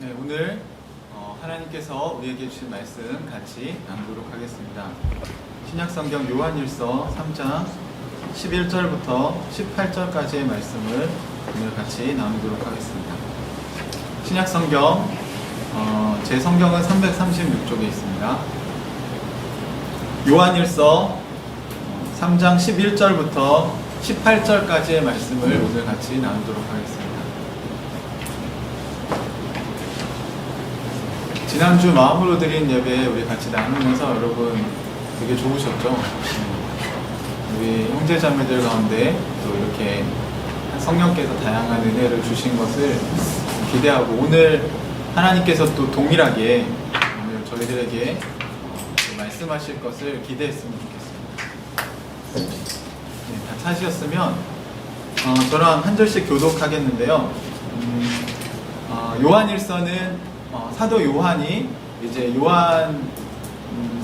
네, 오늘 하나님께서 우리에게 주신 말씀 같이 나누도록 하겠습니다. 신약성경 요한일서 3장 11절부터 18절까지의 말씀을 오늘 같이 나누도록 하겠습니다. 신약성경 제 성경은 336쪽에 있습니다. 요한일서 3장 11절부터 18절까지의 말씀을 오늘 같이 나누도록 하겠습니다. 지난주 마음으로 드린 예배 우리 같이 나누면서 여러분 되게 좋으셨죠? 우리 형제자매들 가운데 또 이렇게 성령께서 다양한 은혜를 주신 것을 기대하고, 오늘 하나님께서 또 동일하게 오늘 저희들에게 말씀하실 것을 기대했으면 좋겠습니다. 네, 다 찾으셨으면 저랑 한 절씩 교독하겠는데요. 요한일서는 사도 요한이 이제 요한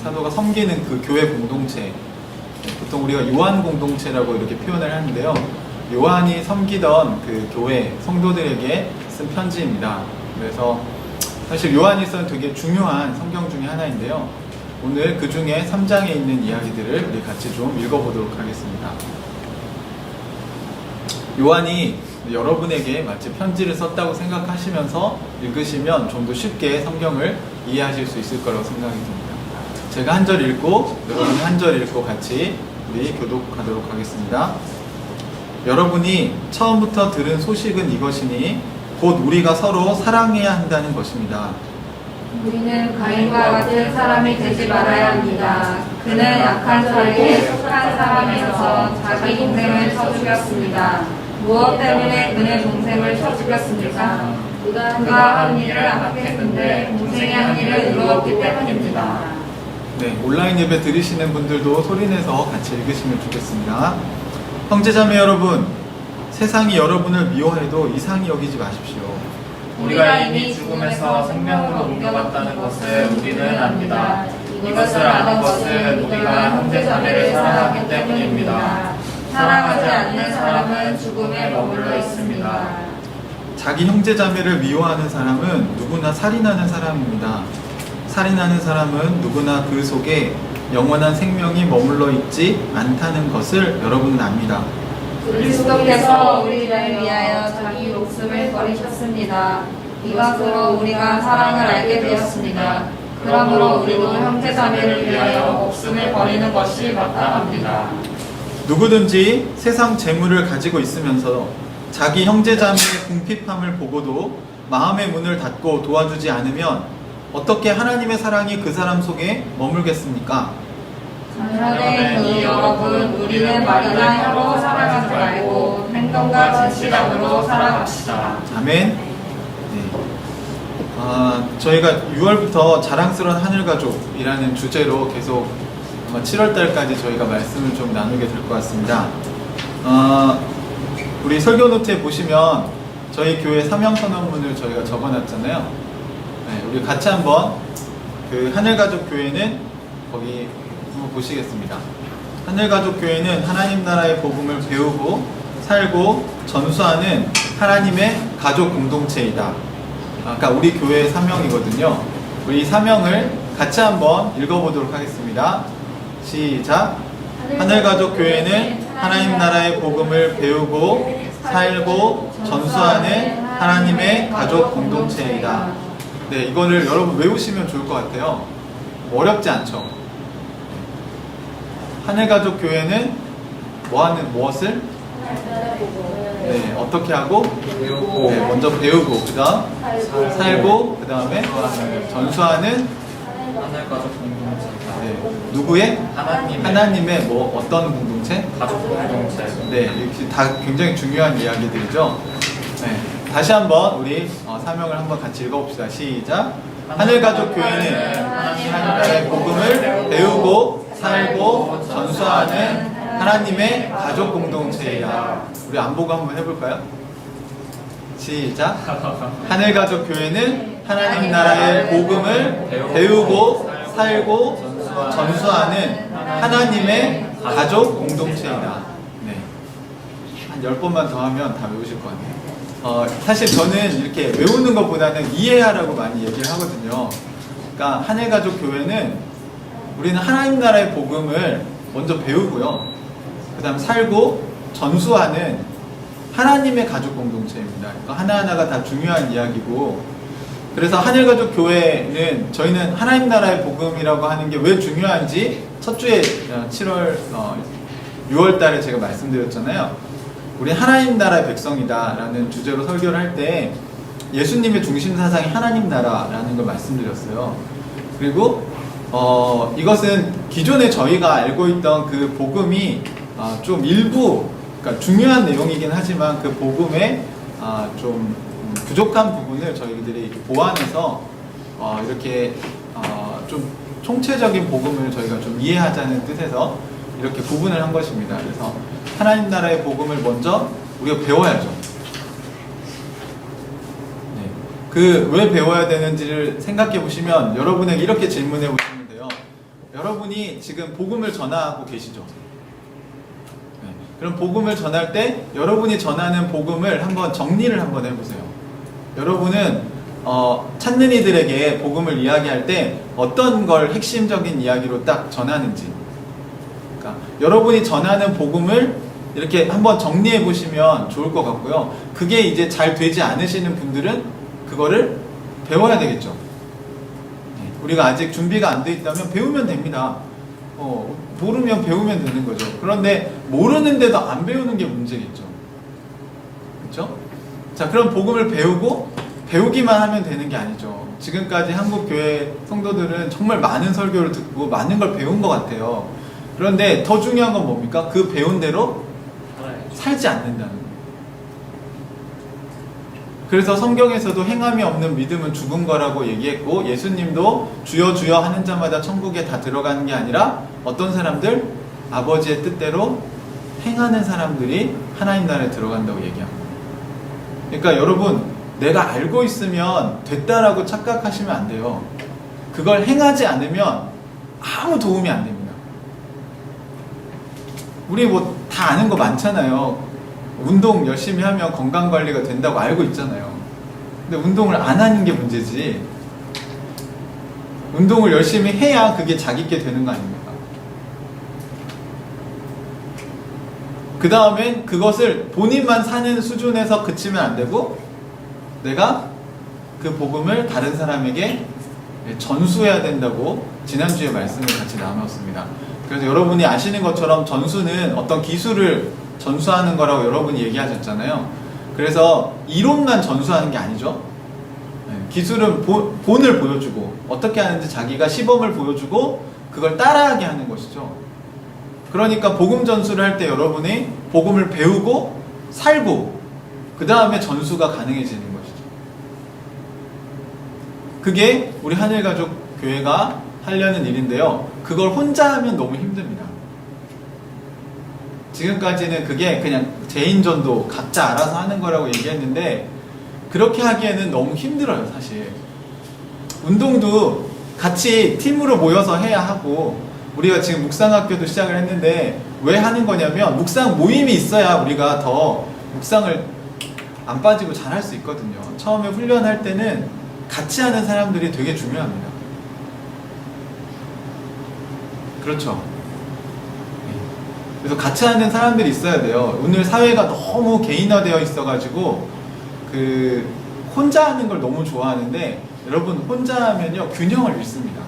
사도가 섬기는 그 교회 공동체, 보통 우리가 요한 공동체라고 이렇게 표현을 하는데요. 요한이 섬기던 그 교회 성도들에게 쓴 편지입니다. 그래서 사실 요한일서는 되게 중요한 성경 중에 하나인데요. 오늘 그 중에 3장에 있는 이야기들을 우리 같이 좀 읽어보도록 하겠습니다. 요한이 여러분에게 마치 편지를 썼다고 생각하시면서 읽으시면 좀 더 쉽게 성경을 이해하실 수 있을 거라고 생각이 듭니다. 제가 한 절 읽고 여러분이 한 절 읽고 같이 우리 교독하도록 하겠습니다. 여러분이 처음부터 들은 소식은 이것이니 곧 우리가 서로 사랑해야 한다는 것입니다. 우리는 가인과 같은 사람이 되지 말아야 합니다. 그는 약한 자에게 속한 사람이어서 자기 동생을 쳐 죽였습니다. 무엇 때문에 그의 동생을 쳐 죽였습니까? 그가 한 일을 안팎했는데 동생이 한 일을 이루었기 때문입니다. 네, 온라인 예배 들으시는 분들도 소리내서 같이 읽으시면 좋겠습니다. 형제자매 여러분, 세상이 여러분을 미워해도 이상히 여기지 마십시오. 우리가 이미 죽음에서 생명으로 옮겨갔다는 것을 우리는 압니다. 이것을 아는 것은 우리가 형제자매를 사랑하기 때문입니다. 사랑하지 않는 사람은 죽음에 머물러 있습니다. 자기 형제자매를 미워하는 사람은 누구나 살인하는 사람입니다. 살인하는 사람은 누구나 그 속에 영원한 생명이 머물러 있지 않다는 것을 여러분은 압니다. 그리스도께서 우리를 위하여 자기 목숨을 버리셨습니다. 이것으로 우리가 사랑을 알게 되었습니다. 그러므로 우리도 형제자매를 위하여 목숨을 버리는 것이 마땅합니다. 누구든지 세상 재물을 가지고 있으면서 자기 형제자매의 궁핍함을 보고도 마음의 문을 닫고 도와주지 않으면 어떻게 하나님의 사랑이 그 사람 속에 머물겠습니까? 자녀의 여러분, 우리는 말이나 혀로 사랑하지 말고 행동과 진실함으로 사랑합시다. 아멘. 네. 저희가 6월부터 자랑스러운 하늘가족이라는 주제로 계속 아마 7월달까지 저희가 말씀을 좀 나누게 될 것 같습니다. 우리 설교 노트에 보시면 저희 교회 사명선언문을 저희가 적어놨잖아요. 네, 우리 같이 한번 그 하늘가족 교회는 거기 한번 보시겠습니다. 하늘가족 교회는 하나님 나라의 복음을 배우고 살고 전수하는 하나님의 가족 공동체이다. 아까 우리 교회의 사명이거든요. 우리 사명을 같이 한번 읽어보도록 하겠습니다. 시작. 하늘가족 교회는 하나님 나라의 복음을 배우고 살고 전수하는 하나님의 가족 공동체이다. 네, 이거를 여러분 외우시면 좋을 것 같아요. 어렵지 않죠? 하늘가족 교회는 무엇을? 네, 어떻게 하고? 배우고, 네, 먼저 배우고, 그 다음 살고, 그 다음에 전수하는 하늘가족 공동체. 네, 누구의? 하나님의 뭐 어떤 공동체? 가족 공동체. 네, 이렇게 다 굉장히 중요한 이야기들이죠. 네, 다시 한번 우리 사명을 한번 같이 읽어봅시다. 시작. 하늘가족 교회는 하나님 나라의 복음을 배우고 살고 전수하는 하나님의 가족 공동체이다. 우리 안 보고 한번 해볼까요? 시작. 하늘가족 교회는 하나님 나라의 복음을 배우고 살고 전수하는 하나님의 가족 공동체이다. 네. 한 10번만 더 하면 다 외우실 것 같아요. 사실 저는 이렇게 외우는 것보다는 이해하라고 많이 얘기를 하거든요. 그러니까 한일가족 교회는 우리는 하나님 나라의 복음을 먼저 배우고요. 그 다음 살고 전수하는 하나님의 가족 공동체입니다. 그러니까 하나하나가 다 중요한 이야기고, 그래서 한일가족 교회는 저희는 하나님 나라의 복음이라고 하는 게 왜 중요한지 첫 주에 6월 달에 제가 말씀드렸잖아요. 우리 하나님 나라의 백성이다라는 주제로 설교를 할 때 예수님의 중심 사상이 하나님 나라라는 걸 말씀드렸어요. 그리고 이것은 기존에 저희가 알고 있던 그 복음이 좀 일부, 그러니까 중요한 내용이긴 하지만 그 복음에 좀 부족한 부분을 저희들이 보완해서 이렇게 좀 총체적인 복음을 저희가 좀 이해하자는 뜻에서 이렇게 구분을 한 것입니다. 그래서 하나님 나라의 복음을 먼저 우리가 배워야죠. 네. 그 왜 배워야 되는지를 생각해 보시면 여러분에게 이렇게 질문해 보시면 돼요. 여러분이 지금 복음을 전하고 계시죠? 네. 그럼 복음을 전할 때 여러분이 전하는 복음을 한번 정리를 한번 해보세요. 여러분은 찾는 이들에게 복음을 이야기할 때 어떤 걸 핵심적인 이야기로 딱 전하는지, 그러니까 여러분이 전하는 복음을 이렇게 한번 정리해 보시면 좋을 것 같고요. 그게 이제 잘 되지 않으시는 분들은 그거를 배워야 되겠죠. 우리가 아직 준비가 안 돼 있다면 배우면 됩니다. 모르면 배우면 되는 거죠. 그런데 모르는데도 안 배우는 게 문제겠죠. 그렇죠? 자, 그럼 복음을 배우고 배우기만 하면 되는 게 아니죠. 지금까지 한국 교회 성도들은 정말 많은 설교를 듣고 많은 걸 배운 것 같아요. 그런데 더 중요한 건 뭡니까? 그 배운 대로 살지 않는다는 거예요. 그래서 성경에서도 행함이 없는 믿음은 죽은 거라고 얘기했고, 예수님도 주여 주여 하는 자마다 천국에 다 들어가는 게 아니라 어떤 사람들? 아버지의 뜻대로 행하는 사람들이 하나님 나라에 들어간다고 얘기합니다. 그러니까 여러분, 내가 알고 있으면 됐다라고 착각하시면 안 돼요. 그걸 행하지 않으면 아무 도움이 안 됩니다. 우리 뭐 다 아는 거 많잖아요. 운동 열심히 하면 건강관리가 된다고 알고 있잖아요. 근데 운동을 안 하는 게 문제지, 운동을 열심히 해야 그게 자기께 되는 거 아닙니까? 그 다음엔 그것을 본인만 사는 수준에서 그치면 안 되고, 내가 그 복음을 다른 사람에게 전수해야 된다고 지난주에 말씀을 같이 나눴습니다. 그래서 여러분이 아시는 것처럼 전수는 어떤 기술을 전수하는 거라고 여러분이 얘기하셨잖아요. 그래서 이론만 전수하는 게 아니죠. 기술은 본을 보여주고 어떻게 하는지 자기가 시범을 보여주고 그걸 따라하게 하는 것이죠. 그러니까 복음 전수를 할 때 여러분이 복음을 배우고 살고 그 다음에 전수가 가능해지는 것이죠. 그게 우리 한일가족 교회가 하려는 일인데요. 그걸 혼자 하면 너무 힘듭니다. 지금까지는 그게 그냥 개인전도 각자 알아서 하는 거라고 얘기했는데, 그렇게 하기에는 너무 힘들어요, 사실. 운동도 같이 팀으로 모여서 해야 하고, 우리가 지금 묵상학교도 시작을 했는데 왜 하는 거냐면 묵상 모임이 있어야 우리가 더 묵상을 안 빠지고 잘 할 수 있거든요. 처음에 훈련할 때는 같이 하는 사람들이 되게 중요합니다. 그렇죠. 그래서 같이 하는 사람들이 있어야 돼요. 오늘 사회가 너무 개인화되어 있어가지고 혼자 하는 걸 너무 좋아하는데, 여러분 혼자 하면요 균형을 잃습니다.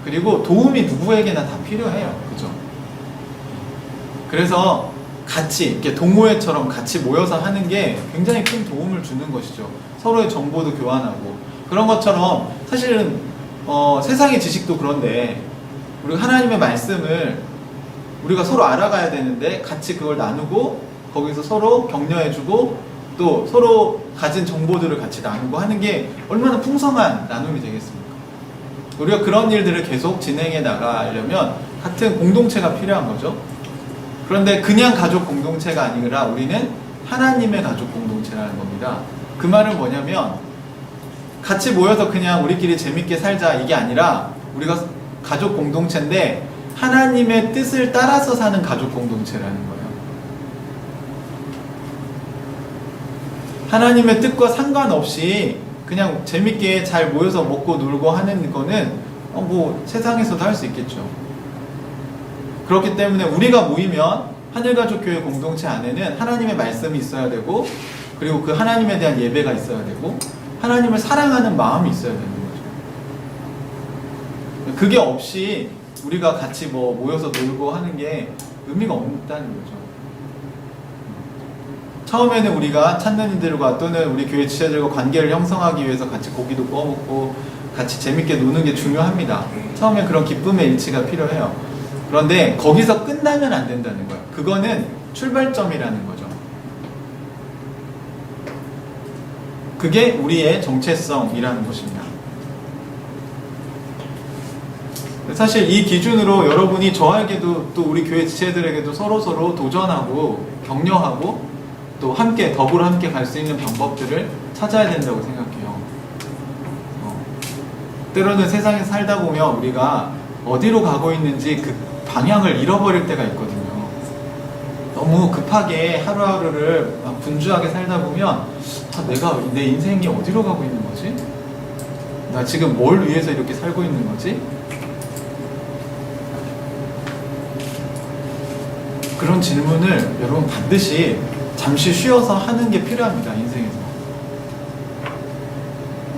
그리고 도움이 누구에게나 다 필요해요. 그죠? 그래서 같이 이렇게 동호회처럼 같이 모여서 하는 게 굉장히 큰 도움을 주는 것이죠. 서로의 정보도 교환하고 그런 것처럼 사실은 세상의 지식도 그런데 우리가 하나님의 말씀을 우리가 서로 알아가야 되는데 같이 그걸 나누고 거기서 서로 격려해주고 또 서로 가진 정보들을 같이 나누고 하는 게 얼마나 풍성한 나눔이 되겠습니까? 우리가 그런 일들을 계속 진행해 나가려면 같은 공동체가 필요한 거죠. 그런데 그냥 가족 공동체가 아니라 우리는 하나님의 가족 공동체라는 겁니다. 그 말은 뭐냐면 같이 모여서 그냥 우리끼리 재밌게 살자 이게 아니라 우리가 가족 공동체인데 하나님의 뜻을 따라서 사는 가족 공동체라는 거예요. 하나님의 뜻과 상관없이 그냥 재밌게 잘 모여서 먹고 놀고 하는 거는 뭐 세상에서도 할 수 있겠죠. 그렇기 때문에 우리가 모이면 하늘가족교회 공동체 안에는 하나님의 말씀이 있어야 되고, 그리고 그 하나님에 대한 예배가 있어야 되고, 하나님을 사랑하는 마음이 있어야 되는 거죠. 그게 없이 우리가 같이 뭐 모여서 놀고 하는 게 의미가 없다는 거죠. 처음에는 우리가 찾는 이들과 또는 우리 교회 지체들과 관계를 형성하기 위해서 같이 고기도 구워 먹고 같이 재밌게 노는 게 중요합니다. 처음에 그런 기쁨의 일치가 필요해요. 그런데 거기서 끝나면 안 된다는 거예요. 그거는 출발점이라는 거죠. 그게 우리의 정체성이라는 것입니다. 사실 이 기준으로 여러분이 저에게도 또 우리 교회 지체들에게도 서로서로 도전하고 격려하고 또 함께 더불어 함께 갈 수 있는 방법들을 찾아야 된다고 생각해요. 때로는 세상에 살다 보면 우리가 어디로 가고 있는지 그 방향을 잃어버릴 때가 있거든요. 너무 급하게 하루하루를 막 분주하게 살다 보면 내가 내 인생이 어디로 가고 있는 거지? 나 지금 뭘 위해서 이렇게 살고 있는 거지? 그런 질문을 여러분 반드시 잠시 쉬어서 하는 게 필요합니다. 인생에서.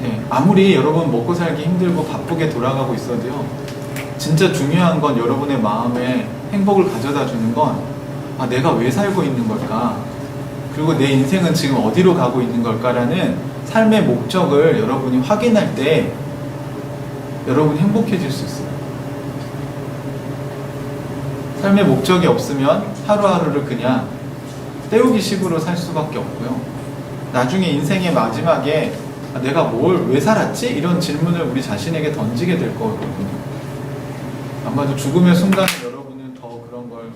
네, 아무리 여러분 먹고 살기 힘들고 바쁘게 돌아가고 있어도요, 진짜 중요한 건 여러분의 마음에 행복을 가져다 주는 건 내가 왜 살고 있는 걸까? 그리고 내 인생은 지금 어디로 가고 있는 걸까라는 삶의 목적을 여러분이 확인할 때 여러분이 행복해질 수 있어요. 삶의 목적이 없으면 하루하루를 그냥 때우기 식으로 살 수밖에 없고요. 나중에 인생의 마지막에 내가 뭘 왜 살았지? 이런 질문을 우리 자신에게 던지게 될 거거든요. 아마도 죽음의 순간에 여러분은 더 그런 걸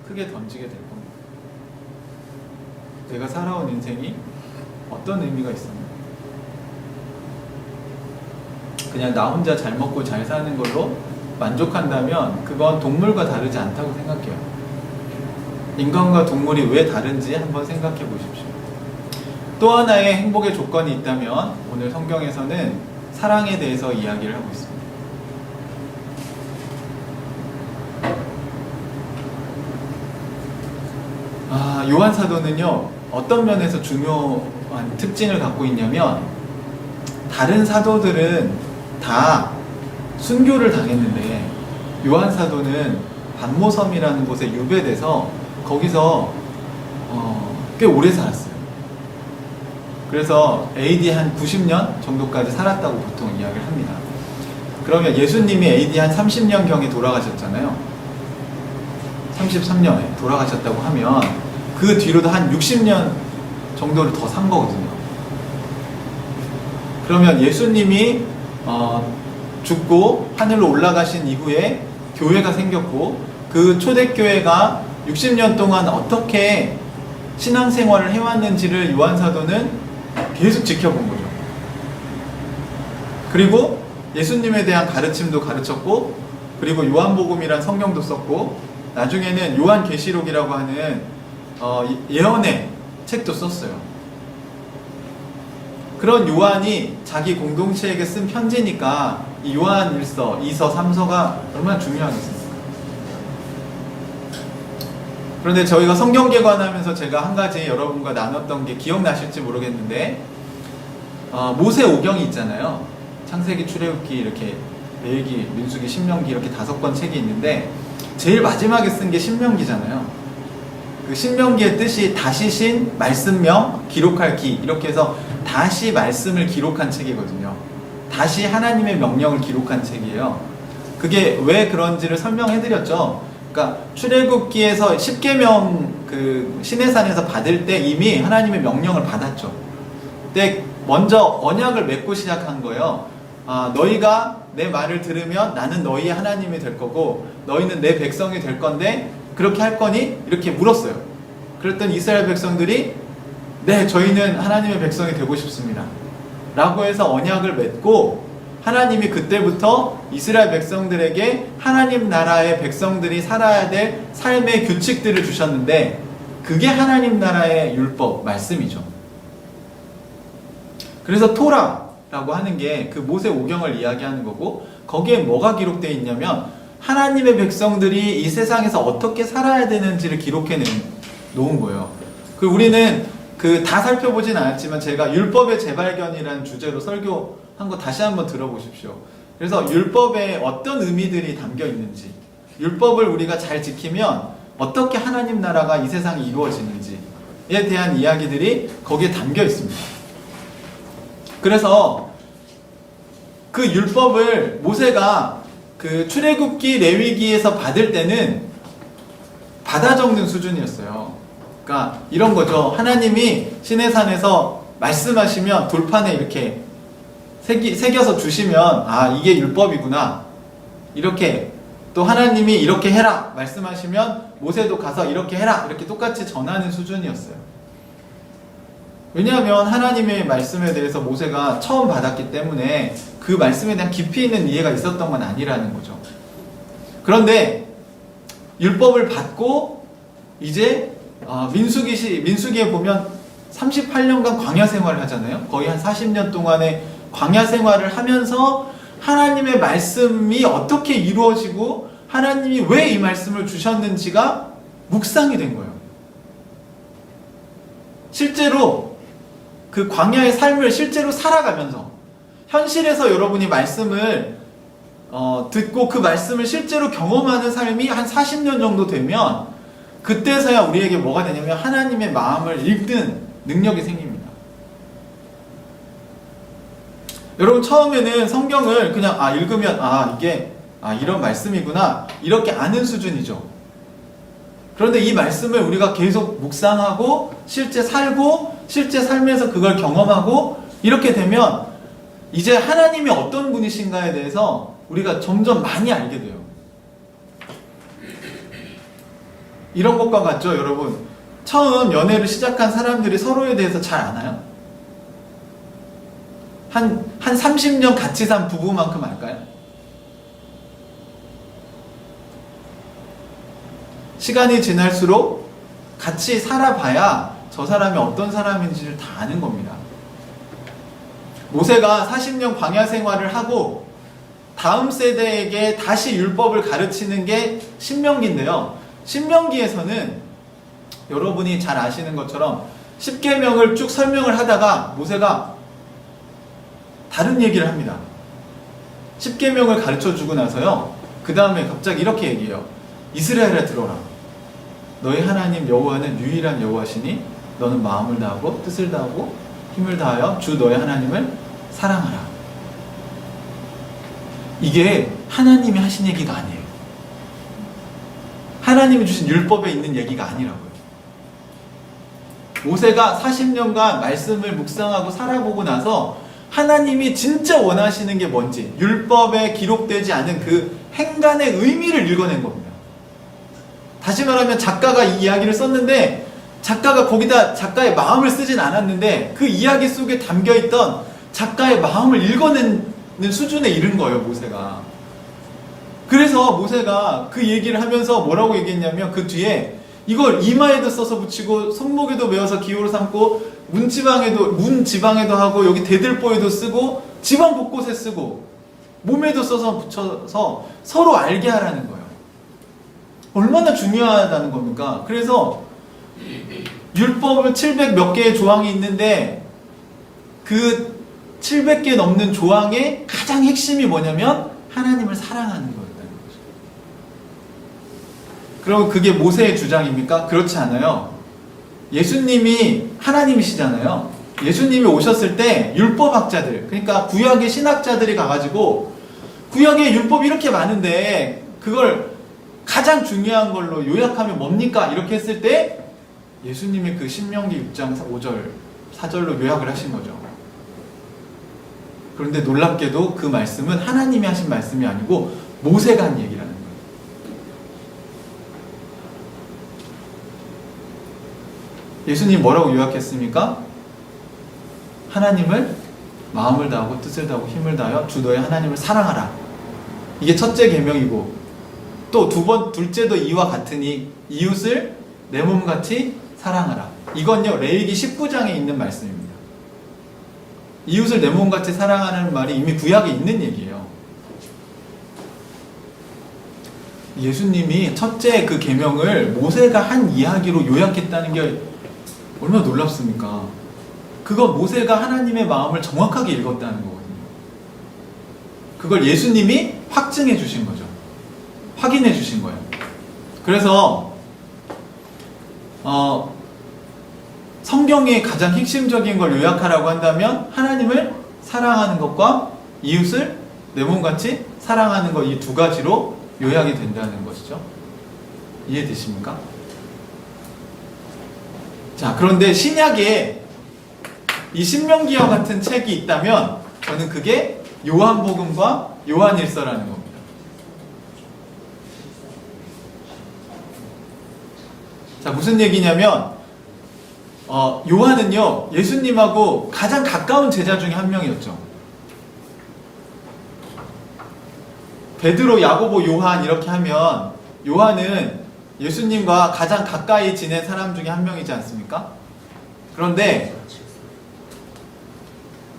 크게 던지게 될 겁니다. 내가 살아온 인생이 어떤 의미가 있었나? 그냥 나 혼자 잘 먹고 잘 사는 걸로 만족한다면 그건 동물과 다르지 않다고 생각해요. 인간과 동물이 왜 다른지 한번 생각해 보십시오. 또 하나의 행복의 조건이 있다면 오늘 성경에서는 사랑에 대해서 이야기를 하고 있습니다. 요한 사도는요, 어떤 면에서 중요한 특징을 갖고 있냐면, 다른 사도들은 다 순교를 당했는데 요한 사도는 반모섬이라는 곳에 유배돼서 거기서 꽤 오래 살았어요. 그래서 AD 한 90년 정도까지 살았다고 보통 이야기를 합니다. 그러면 예수님이 AD 한 30년경에 돌아가셨잖아요. 33년에 돌아가셨다고 하면 그 뒤로도 한 60년 정도를 더 산 거거든요. 그러면 예수님이 죽고 하늘로 올라가신 이후에 교회가 생겼고, 그 초대교회가 60년 동안 어떻게 신앙생활을 해왔는지를 요한 사도는 계속 지켜본 거죠. 그리고 예수님에 대한 가르침도 가르쳤고, 그리고 요한복음이란 성경도 썼고, 나중에는 요한계시록이라고 하는 예언의 책도 썼어요. 그런 요한이 자기 공동체에게 쓴 편지니까 이 요한 1서, 2서, 3서가 얼마나 중요하겠습니까? 그런데 저희가 성경 개관하면서 제가 한 가지 여러분과 나눴던 게 기억나실지 모르겠는데, 모세 오경이 있잖아요. 창세기, 출애굽기, 이렇게 레위기, 민수기, 신명기 이렇게 5권 책이 있는데 제일 마지막에 쓴 게 신명기잖아요. 그 신명기의 뜻이 다시 신, 말씀명, 기록할 기, 이렇게 해서 다시 말씀을 기록한 책이거든요. 다시 하나님의 명령을 기록한 책이에요. 그게 왜 그런지를 설명해드렸죠. 그러니까 출애굽기에서 10계명 그 시내산에서 받을 때 이미 하나님의 명령을 받았죠. 근데 먼저 언약을 맺고 시작한 거예요. 너희가 내 말을 들으면 나는 너희의 하나님이 될 거고 너희는 내 백성이 될 건데 그렇게 할 거니? 이렇게 물었어요. 그랬더니 이스라엘 백성들이 네, 저희는 하나님의 백성이 되고 싶습니다 라고 해서 언약을 맺고, 하나님이 그때부터 이스라엘 백성들에게 하나님 나라의 백성들이 살아야 될 삶의 규칙들을 주셨는데, 그게 하나님 나라의 율법, 말씀이죠. 그래서 토라라고 하는 게 그 모세 오경을 이야기하는 거고, 거기에 뭐가 기록되어 있냐면 하나님의 백성들이 이 세상에서 어떻게 살아야 되는지를 기록해 놓은 거예요. 그 우리는 그 다 살펴보진 않았지만 제가 율법의 재발견이라는 주제로 설교한 거 다시 한번 들어보십시오. 그래서 율법에 어떤 의미들이 담겨 있는지, 율법을 우리가 잘 지키면 어떻게 하나님 나라가 이 세상에 이루어지는지에 대한 이야기들이 거기에 담겨 있습니다. 그래서 그 율법을 모세가 그 출애굽기 레위기에서 받을 때는 받아 적는 수준이었어요. 그러니까 이런 거죠. 하나님이 시내산에서 말씀하시면 돌판에 이렇게 새겨서 주시면 아, 이게 율법이구나. 이렇게 또 하나님이 이렇게 해라 말씀하시면 모세도 가서 이렇게 해라 이렇게 똑같이 전하는 수준이었어요. 왜냐하면 하나님의 말씀에 대해서 모세가 처음 받았기 때문에 그 말씀에 대한 깊이 있는 이해가 있었던 건 아니라는 거죠. 그런데 율법을 받고 이제 민수기에 보면 38년간 광야 생활을 하잖아요. 거의 한 40년 동안의 광야 생활을 하면서 하나님의 말씀이 어떻게 이루어지고 하나님이 왜 이 말씀을 주셨는지가 묵상이 된 거예요. 실제로 그 광야의 삶을 실제로 살아가면서 현실에서 여러분이 말씀을 듣고 그 말씀을 실제로 경험하는 삶이 한 40년 정도 되면 그때서야 우리에게 뭐가 되냐면 하나님의 마음을 읽는 능력이 생깁니다. 여러분 처음에는 성경을 그냥 읽으면 이게 이런 말씀이구나 이렇게 아는 수준이죠. 그런데 이 말씀을 우리가 계속 묵상하고 실제 살고 실제 삶에서 그걸 경험하고 이렇게 되면 이제 하나님이 어떤 분이신가에 대해서 우리가 점점 많이 알게 돼요. 이런 것과 같죠, 여러분? 처음 연애를 시작한 사람들이 서로에 대해서 잘 아나요? 한 30년 같이 산 부부만큼 알까요? 시간이 지날수록 같이 살아봐야 저 사람이 어떤 사람인지를 다 아는 겁니다. 모세가 40년 광야 생활을 하고 다음 세대에게 다시 율법을 가르치는 게 신명기인데요. 신명기에서는 여러분이 잘 아시는 것처럼 10계명을 쭉 설명을 하다가 모세가 다른 얘기를 합니다. 10계명을 가르쳐주고 나서요. 그 다음에 갑자기 이렇게 얘기해요. 이스라엘아 들어라. 너희 하나님 여호와는 유일한 여호와시니 너는 마음을 다하고 뜻을 다하고 힘을 다하여 주 너희 하나님을 사랑하라. 이게 하나님이 하신 얘기가 아니에요. 하나님이 주신 율법에 있는 얘기가 아니라고요. 모세가 40년간 말씀을 묵상하고 살아보고 나서 하나님이 진짜 원하시는 게 뭔지 율법에 기록되지 않은 그 행간의 의미를 읽어낸 겁니다. 다시 말하면 작가가 이 이야기를 썼는데 작가가 거기다 작가의 마음을 쓰진 않았는데 그 이야기 속에 담겨있던 작가의 마음을 읽어내는 수준에 이른 거예요, 모세가. 그래서 모세가 그 얘기를 하면서 뭐라고 얘기했냐면 그 뒤에 이걸 이마에도 써서 붙이고 손목에도 메어서 기호로 삼고 문지방에도 하고 여기 대들보에도 쓰고 지방 곳곳에 쓰고 몸에도 써서 붙여서 서로 알게 하라는 거예요. 얼마나 중요하다는 겁니까? 그래서 율법은 700 몇 개의 조항이 있는데 그 700개 넘는 조항의 가장 핵심이 뭐냐면 하나님을 사랑하는 거였다는 거죠. 그럼 그게 모세의 주장입니까? 그렇지 않아요. 예수님이 하나님이시잖아요. 예수님이 오셨을 때 율법학자들, 그러니까 구약의 신학자들이 가가지고 구약에 율법이 이렇게 많은데 그걸 가장 중요한 걸로 요약하면 뭡니까? 이렇게 했을 때 예수님이 그 신명기 6장 5절 4절로 요약을 하신 거죠. 그런데 놀랍게도 그 말씀은 하나님이 하신 말씀이 아니고 모세가 한 얘기라는 거예요. 예수님 뭐라고 요약했습니까? 하나님을 마음을 다하고 뜻을 다하고 힘을 다하여 주 너의 하나님을 사랑하라. 이게 첫째 계명이고 또 둘째도 이와 같으니 이웃을 내 몸같이 사랑하라. 이건요 레위기 19장에 있는 말씀입니다. 이웃을 내 몸같이 사랑하는 말이 이미 구약에 있는 얘기예요. 예수님이 첫째 그 계명을 모세가 한 이야기로 요약했다는 게 얼마나 놀랍습니까? 그건 모세가 하나님의 마음을 정확하게 읽었다는 거거든요. 그걸 예수님이 확증해 주신 거죠. 확인해 주신 거예요. 그래서 성경의 가장 핵심적인 걸 요약하라고 한다면 하나님을 사랑하는 것과 이웃을 내 몸같이 사랑하는 것, 이 두 가지로 요약이 된다는 것이죠. 이해되십니까? 자, 그런데 신약에 이 신명기와 같은 책이 있다면 저는 그게 요한복음과 요한일서라는 겁니다. 자, 무슨 얘기냐면 요한은요, 예수님하고 가장 가까운 제자 중에 한 명이었죠. 베드로, 야고보, 요한 이렇게 하면 요한은 예수님과 가장 가까이 지낸 사람 중에 한 명이지 않습니까? 그런데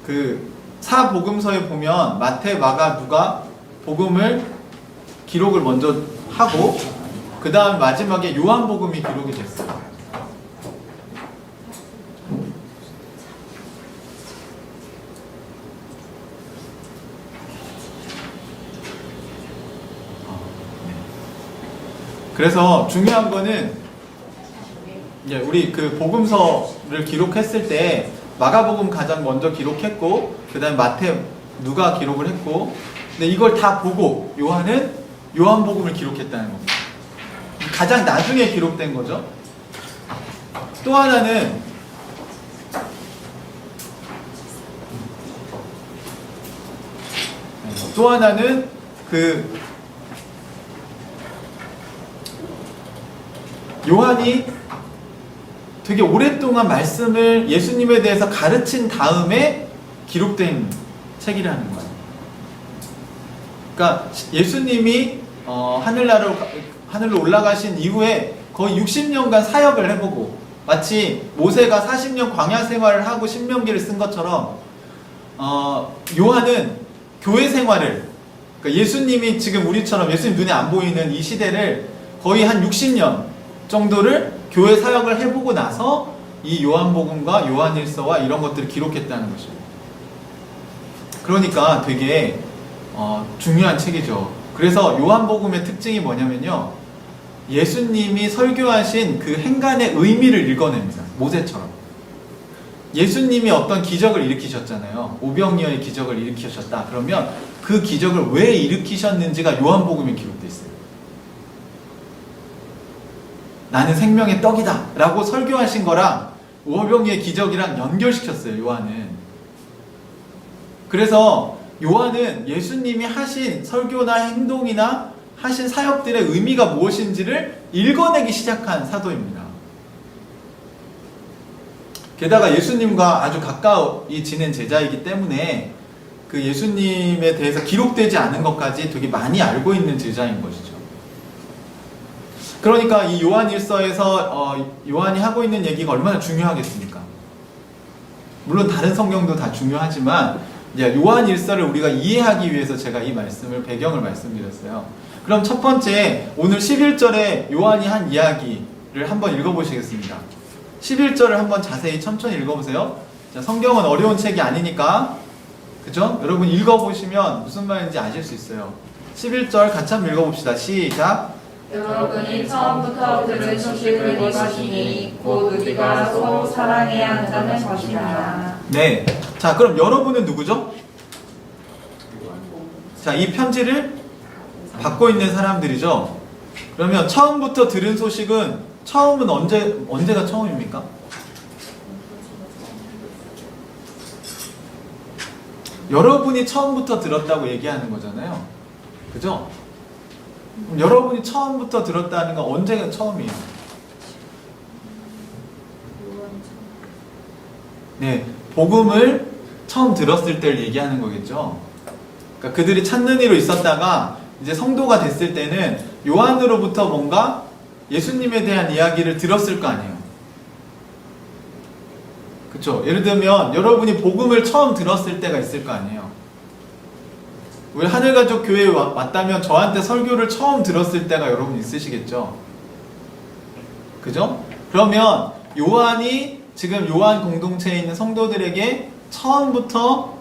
그 사복음서에 보면 마태, 마가, 누가 복음을 기록을 먼저 하고 그 다음 마지막에 요한복음이 기록이 됐어요. 그래서 중요한 거는 이제 우리 그 복음서를 기록했을 때 마가복음 가장 먼저 기록했고 그 다음에 마태, 누가 기록을 했고 근데 이걸 다 보고 요한은 요한복음을 기록했다는 겁니다. 가장 나중에 기록된 거죠. 또 하나는 그 요한이 되게 오랫동안 말씀을 예수님에 대해서 가르친 다음에 기록된 책이라는 거예요. 그러니까 예수님이 하늘로 올라가신 이후에 거의 60년간 사역을 해보고 마치 모세가 40년 광야 생활을 하고 신명기를 쓴 것처럼 요한은 교회 생활을 그러니까 예수님이 지금 우리처럼 예수님 눈에 안 보이는 이 시대를 거의 한 60년 정도를 교회 사역을 해보고 나서 이 요한복음과 요한일서와 이런 것들을 기록했다는 것입니다. 그러니까 되게 중요한 책이죠. 그래서 요한복음의 특징이 뭐냐면요, 예수님이 설교하신 그 행간의 의미를 읽어냅니다. 모세처럼. 예수님이 어떤 기적을 일으키셨잖아요. 오병이어의 기적을 일으키셨다. 그러면 그 기적을 왜 일으키셨는지가 요한복음에 기록되어 있어요. 나는 생명의 떡이다 라고 설교하신 거랑 오병이어의 기적이랑 연결시켰어요. 요한은. 그래서 요한은 예수님이 하신 설교나 행동이나 하신 사역들의 의미가 무엇인지를 읽어내기 시작한 사도입니다. 게다가 예수님과 아주 가까이 지낸 제자이기 때문에 그 예수님에 대해서 기록되지 않은 것까지 되게 많이 알고 있는 제자인 것이죠. 그러니까 이 요한일서에서 요한이 하고 있는 얘기가 얼마나 중요하겠습니까? 물론 다른 성경도 다 중요하지만 이제 요한일서를 우리가 이해하기 위해서 제가 이 말씀을 배경을 말씀드렸어요. 그럼 첫 번째 오늘 11절에 요한이 한 이야기를 한번 읽어보시겠습니다. 11절을 한번 자세히 천천히 읽어보세요. 자, 성경은 어려운 책이 아니니까 그죠? 여러분 읽어보시면 무슨 말인지 아실 수 있어요. 11절 같이 한번 읽어봅시다. 시작. 여러분이 처음부터 들은 소식을 이것이니 곧 우리가 서로 사랑해야 한다는 것입니다. 네. 자, 그럼 여러분은 누구죠? 자, 이 편지를 받고 있는 사람들이죠. 그러면 처음부터 들은 소식은 처음은 언제가 처음입니까? 여러분이 처음부터 들었다고 얘기하는 거잖아요. 그죠? 여러분이 처음부터 들었다는 건 언제가 처음이에요? 네, 복음을 처음 들었을 때를 얘기하는 거겠죠. 그러니까 그들이 찾는 이로 있었다가 이제 성도가 됐을 때는 요한으로부터 뭔가 예수님에 대한 이야기를 들었을 거 아니에요. 그쵸? 예를 들면 여러분이 복음을 처음 들었을 때가 있을 거 아니에요. 우리 하늘가족 교회에 왔다면 저한테 설교를 처음 들었을 때가 여러분 있으시겠죠? 그죠? 그러면 요한이 지금 요한 공동체에 있는 성도들에게 처음부터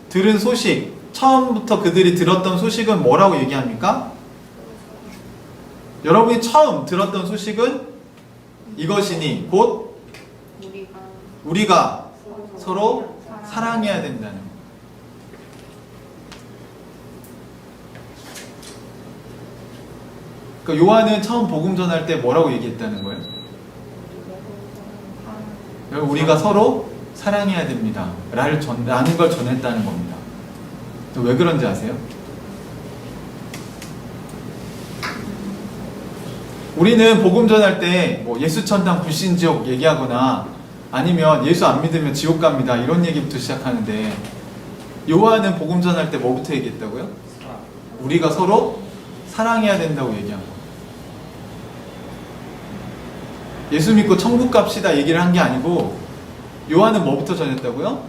들은 소식, 처음부터 그들이 들었던 소식은 뭐라고 얘기합니까? 여러분이 처음 들었던 소식은 이것이니 곧 우리가 서로 사랑해야 된다는 것. 그러니까 요한은 처음 복음 전할 때 뭐라고 얘기했다는 거예요? 우리가 서로 사랑해야 됩니다. 라는 걸 전했다는 겁니다. 왜 그런지 아세요? 우리는 복음 전할 때 뭐 예수 천당 불신 지옥 얘기하거나 아니면 예수 안 믿으면 지옥 갑니다 이런 얘기부터 시작하는데 요한은 복음 전할 때 뭐부터 얘기했다고요? 우리가 서로 사랑해야 된다고 얘기한 거예요. 예수 믿고 천국 갑시다 얘기를 한 게 아니고 요한은 뭐부터 전했다고요?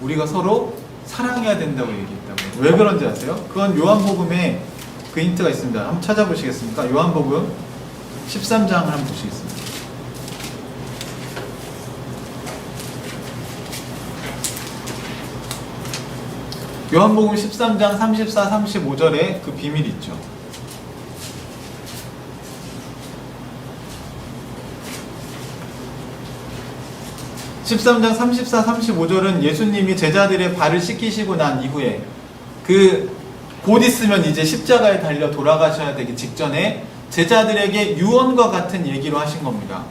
우리가 서로 사랑해야 된다고 얘기했다고요. 왜 그런지 아세요? 그건 요한복음에 그 힌트가 있습니다. 한번 찾아보시겠습니까? 요한복음 13장을 한번 보시겠습니다. 요한복음 13장 34, 35절에 그 비밀이 있죠. (13장 34, 35절은) 예수님이 제자들의 발을 씻기시고 난 이후에 곧 있으면 이제 십자가에 달려 돌아가셔야 되기 직전에 제자들에게 유언과 같은 얘기로 하신 겁니다.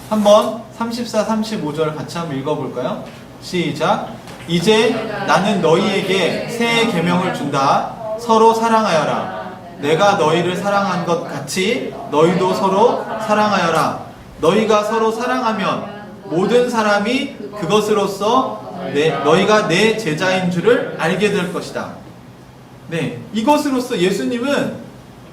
한번 34, 35절 같이 한번 읽어볼까요? 시작. 이제 나는 너희에게 새 계명을 준다. 서로 사랑하여라. 내가 너희를 사랑한 것 같이 너희도 서로 사랑하여라. 너희가 서로 사랑하면 모든 사람이 그것으로서 너희가 내 제자인 줄을 알게 될 것이다. 네, 이것으로서 예수님은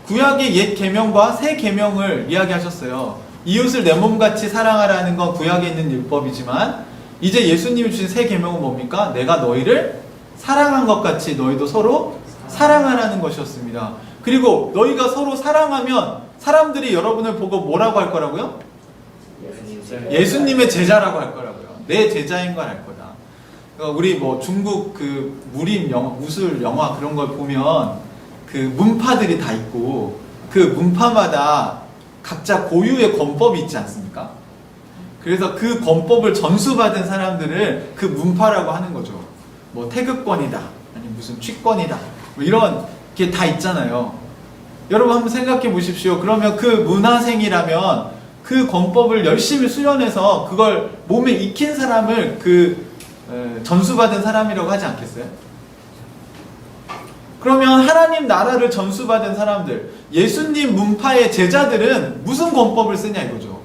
구약의 옛 계명과 새 계명을 이야기하셨어요. 이웃을 내 몸같이 사랑하라는 건 구약에 있는 율법이지만 이제 예수님이 주신 새 계명은 뭡니까? 내가 너희를 사랑한 것 같이 너희도 서로 사랑하라는 것이었습니다. 그리고 너희가 서로 사랑하면 사람들이 여러분을 보고 뭐라고 할 거라고요? 예수님의 제자라고 할 거라고요. 내 제자인 걸 알 거다. 우리 뭐 중국 그 무림 영화, 무술 영화 그런 걸 보면 그 문파들이 다 있고 그 문파마다 각자 고유의 권법이 있지 않습니까? 그래서 그 권법을 전수받은 사람들을 그 문파라고 하는 거죠. 뭐 태극권이다, 아니 무슨 취권이다, 뭐 이런 게 다 있잖아요. 여러분 한번 생각해 보십시오. 그러면 그 문화생이라면 그 권법을 열심히 수련해서 그걸 몸에 익힌 사람을 전수받은 사람이라고 하지 않겠어요? 그러면 하나님 나라를 전수받은 사람들, 예수님 문파의 제자들은 무슨 권법을 쓰냐 이거죠.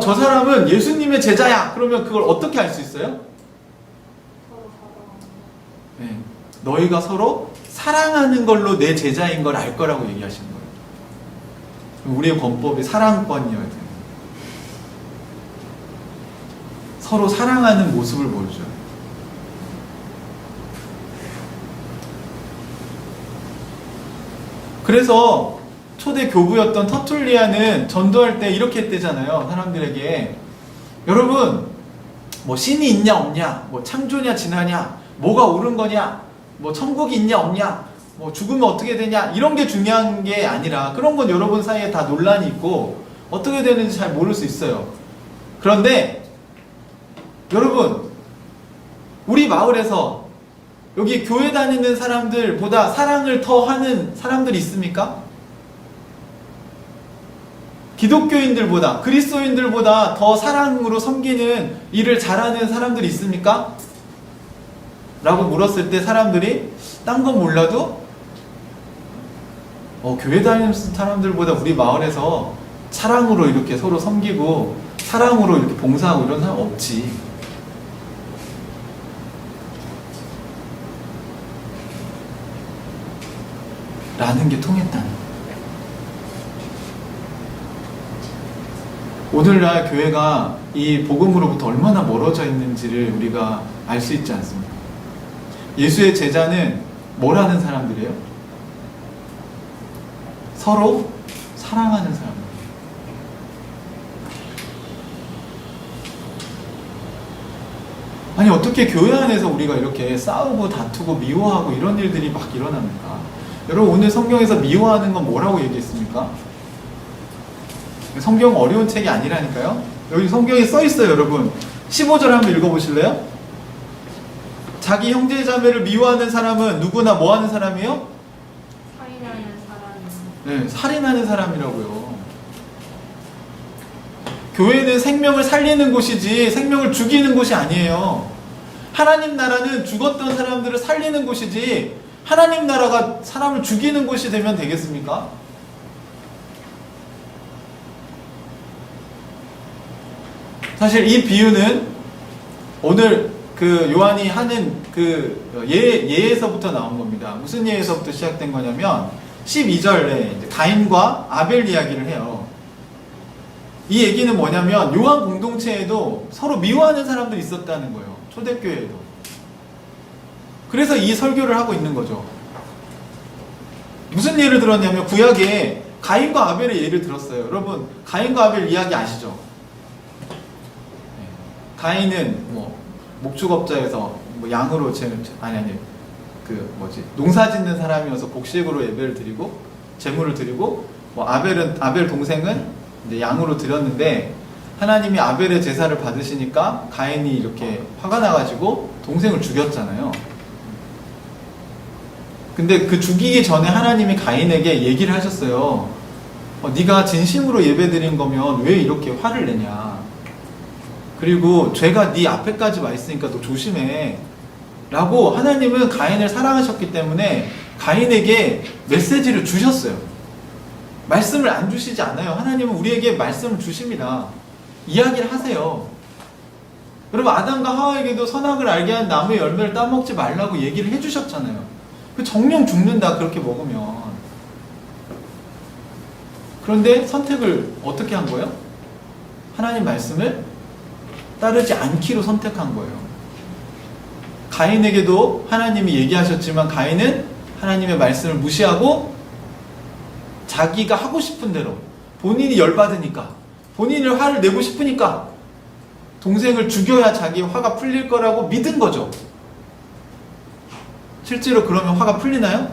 저 사람은 예수님의 제자야. 그러면 그걸 어떻게 알 수 있어요? 네, 너희가 서로 사랑하는 걸로 내 제자인 걸 알 거라고 얘기하시는 거예요. 우리의 권법이 사랑권이어야 돼요. 서로 사랑하는 모습을 보여줘요. 그래서 초대 교부였던 터툴리아는 전도할 때 이렇게 했대잖아요. 사람들에게 여러분 뭐 신이 있냐 없냐, 뭐 창조냐 진화냐, 뭐가 옳은 거냐, 뭐 천국이 있냐 없냐, 뭐 죽으면 어떻게 되냐, 이런 게 중요한 게 아니라 그런 건 여러분 사이에 다 논란이 있고 어떻게 되는지 잘 모를 수 있어요. 그런데 여러분 우리 마을에서 여기 교회 다니는 사람들보다 사랑을 더 하는 사람들이 있습니까? 기독교인들보다, 그리스도인들보다 더 사랑으로 섬기는 일을 잘하는 사람들이 있습니까? 라고 물었을 때 사람들이 딴 건 몰라도 교회 다니는 사람들보다 우리 마을에서 사랑으로 이렇게 서로 섬기고 사랑으로 이렇게 봉사하고 이런 사람 없지 라는 게 통했다는 거예요. 오늘날 교회가 이 복음으로부터 얼마나 멀어져 있는지를 우리가 알 수 있지 않습니까? 예수의 제자는 뭘 하는 사람들이에요? 서로 사랑하는 사람들. 아니 어떻게 교회 안에서 우리가 이렇게 싸우고 다투고 미워하고 이런 일들이 막 일어납니까? 여러분 오늘 성경에서 미워하는 건 뭐라고 얘기했습니까? 성경 어려운 책이 아니라니까요. 여기 성경에 써 있어요, 여러분. 15절 한번 읽어보실래요? 자기 형제 자매를 미워하는 사람은 누구나 뭐 하는 사람이에요? 살인하는 사람입니다. 네, 살인하는 사람이라고요. 교회는 생명을 살리는 곳이지 생명을 죽이는 곳이 아니에요. 하나님 나라는 죽었던 사람들을 살리는 곳이지 하나님 나라가 사람을 죽이는 곳이 되면 되겠습니까? 사실 이 비유는 오늘 그 요한이 하는 그 예에서부터 나온 겁니다. 무슨 예에서부터 시작된 거냐면 12절에 가인과 아벨 이야기를 해요. 이 얘기는 뭐냐면 요한 공동체에도 서로 미워하는 사람들이 있었다는 거예요. 초대교회에도. 그래서 이 설교를 하고 있는 거죠. 무슨 예를 들었냐면 구약에 가인과 아벨의 예를 들었어요. 여러분 가인과 아벨 이야기 아시죠? 가인은 뭐 목축업자에서 뭐 양으로 농사 짓는 사람이어서 곡식으로 예배를 드리고 제물을 드리고 뭐 아벨 동생은 이제 양으로 드렸는데 하나님이 아벨의 제사를 받으시니까 가인이 이렇게 화가 나가지고 동생을 죽였잖아요. 근데 그 죽이기 전에 하나님이 가인에게 얘기를 하셨어요. 네가 진심으로 예배드린 거면 왜 이렇게 화를 내냐. 그리고 죄가 네 앞에까지 와 있으니까 너 조심해 라고 하나님은 가인을 사랑하셨기 때문에 가인에게 메시지를 주셨어요. 말씀을 안 주시지 않아요. 하나님은 우리에게 말씀을 주십니다. 이야기를 하세요. 여러분 아담과 하와에게도 선악을 알게 한 나무의 열매를 따먹지 말라고 얘기를 해주셨잖아요. 그 정령 죽는다 그렇게 먹으면. 그런데 선택을 어떻게 한 거예요? 하나님 말씀을 따르지 않기로 선택한 거예요. 가인에게도 하나님이 얘기하셨지만 가인은 하나님의 말씀을 무시하고 자기가 하고 싶은 대로 본인이 열받으니까 본인을 화를 내고 싶으니까 동생을 죽여야 자기 화가 풀릴 거라고 믿은 거죠. 실제로 그러면 화가 풀리나요?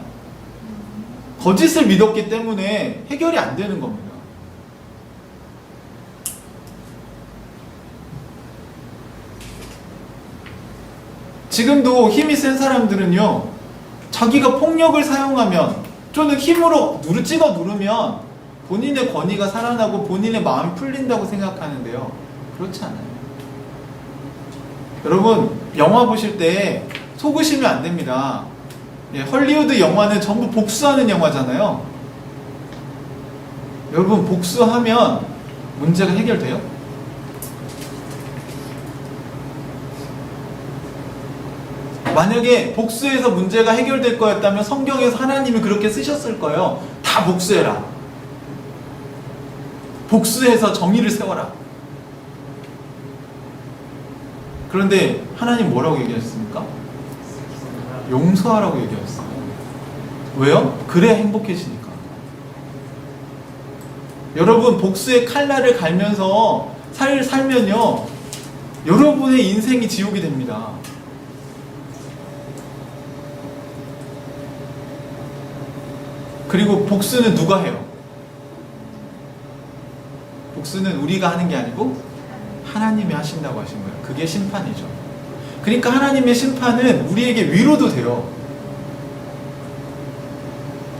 거짓을 믿었기 때문에 해결이 안 되는 겁니다. 지금도 힘이 센 사람들은요, 자기가 폭력을 사용하면 또는 힘으로 찍어 누르면 본인의 권위가 살아나고 본인의 마음이 풀린다고 생각하는데요. 그렇지 않아요. 여러분 영화 보실 때 속으시면 안 됩니다. 헐리우드 영화는 전부 복수하는 영화잖아요. 여러분 복수하면 문제가 해결돼요? 만약에 복수해서 문제가 해결될 거였다면 성경에서 하나님이 그렇게 쓰셨을 거예요. 다 복수해라. 복수해서 정의를 세워라. 그런데 하나님 뭐라고 얘기하셨습니까? 용서하라고 얘기하셨어요. 왜요? 그래야 행복해지니까. 여러분 복수의 칼날을 갈면서 살면요, 여러분의 인생이 지옥이 됩니다. 그리고 복수는 누가 해요? 복수는 우리가 하는 게 아니고 하나님이 하신다고 하신 거예요. 그게 심판이죠. 그러니까 하나님의 심판은 우리에게 위로도 돼요.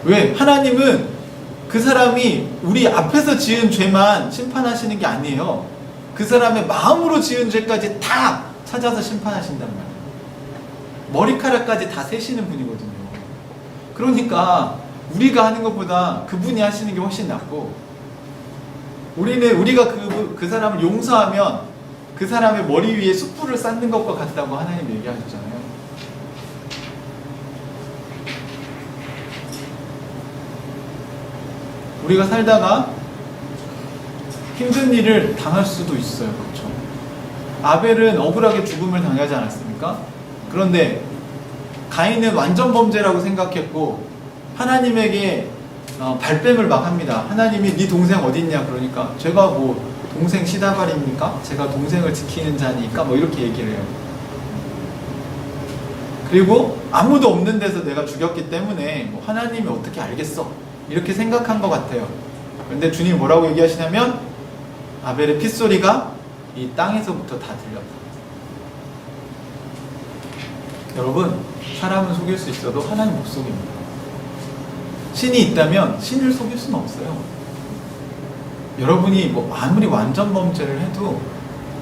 왜? 하나님은 그 사람이 우리 앞에서 지은 죄만 심판하시는 게 아니에요. 그 사람의 마음으로 지은 죄까지 다 찾아서 심판하신단 말이에요. 머리카락까지 다 세시는 분이거든요. 그러니까 우리가 하는 것보다 그분이 하시는 게 훨씬 낫고, 우리가 그 사람을 용서하면 그 사람의 머리 위에 숯불을 쌓는 것과 같다고 하나님 얘기하셨잖아요. 우리가 살다가 힘든 일을 당할 수도 있어요. 그렇죠? 아벨은 억울하게 죽음을 당하지 않았습니까? 그런데 가인은 완전 범죄라고 생각했고 하나님에게 발뺌을 막 합니다. 하나님이 네 동생 어디 있냐 그러니까 제가 뭐 동생 시다발입니까? 제가 동생을 지키는 자니까 뭐 이렇게 얘기를 해요. 그리고 아무도 없는 데서 내가 죽였기 때문에 뭐 하나님이 어떻게 알겠어 이렇게 생각한 것 같아요. 그런데 주님이 뭐라고 얘기하시냐면 아벨의 핏소리가 이 땅에서부터 다 들렸다. 여러분, 사람은 속일 수 있어도 하나님 못 속입니다. 신이 있다면 신을 속일 수는 없어요. 여러분이 뭐 아무리 완전 범죄를 해도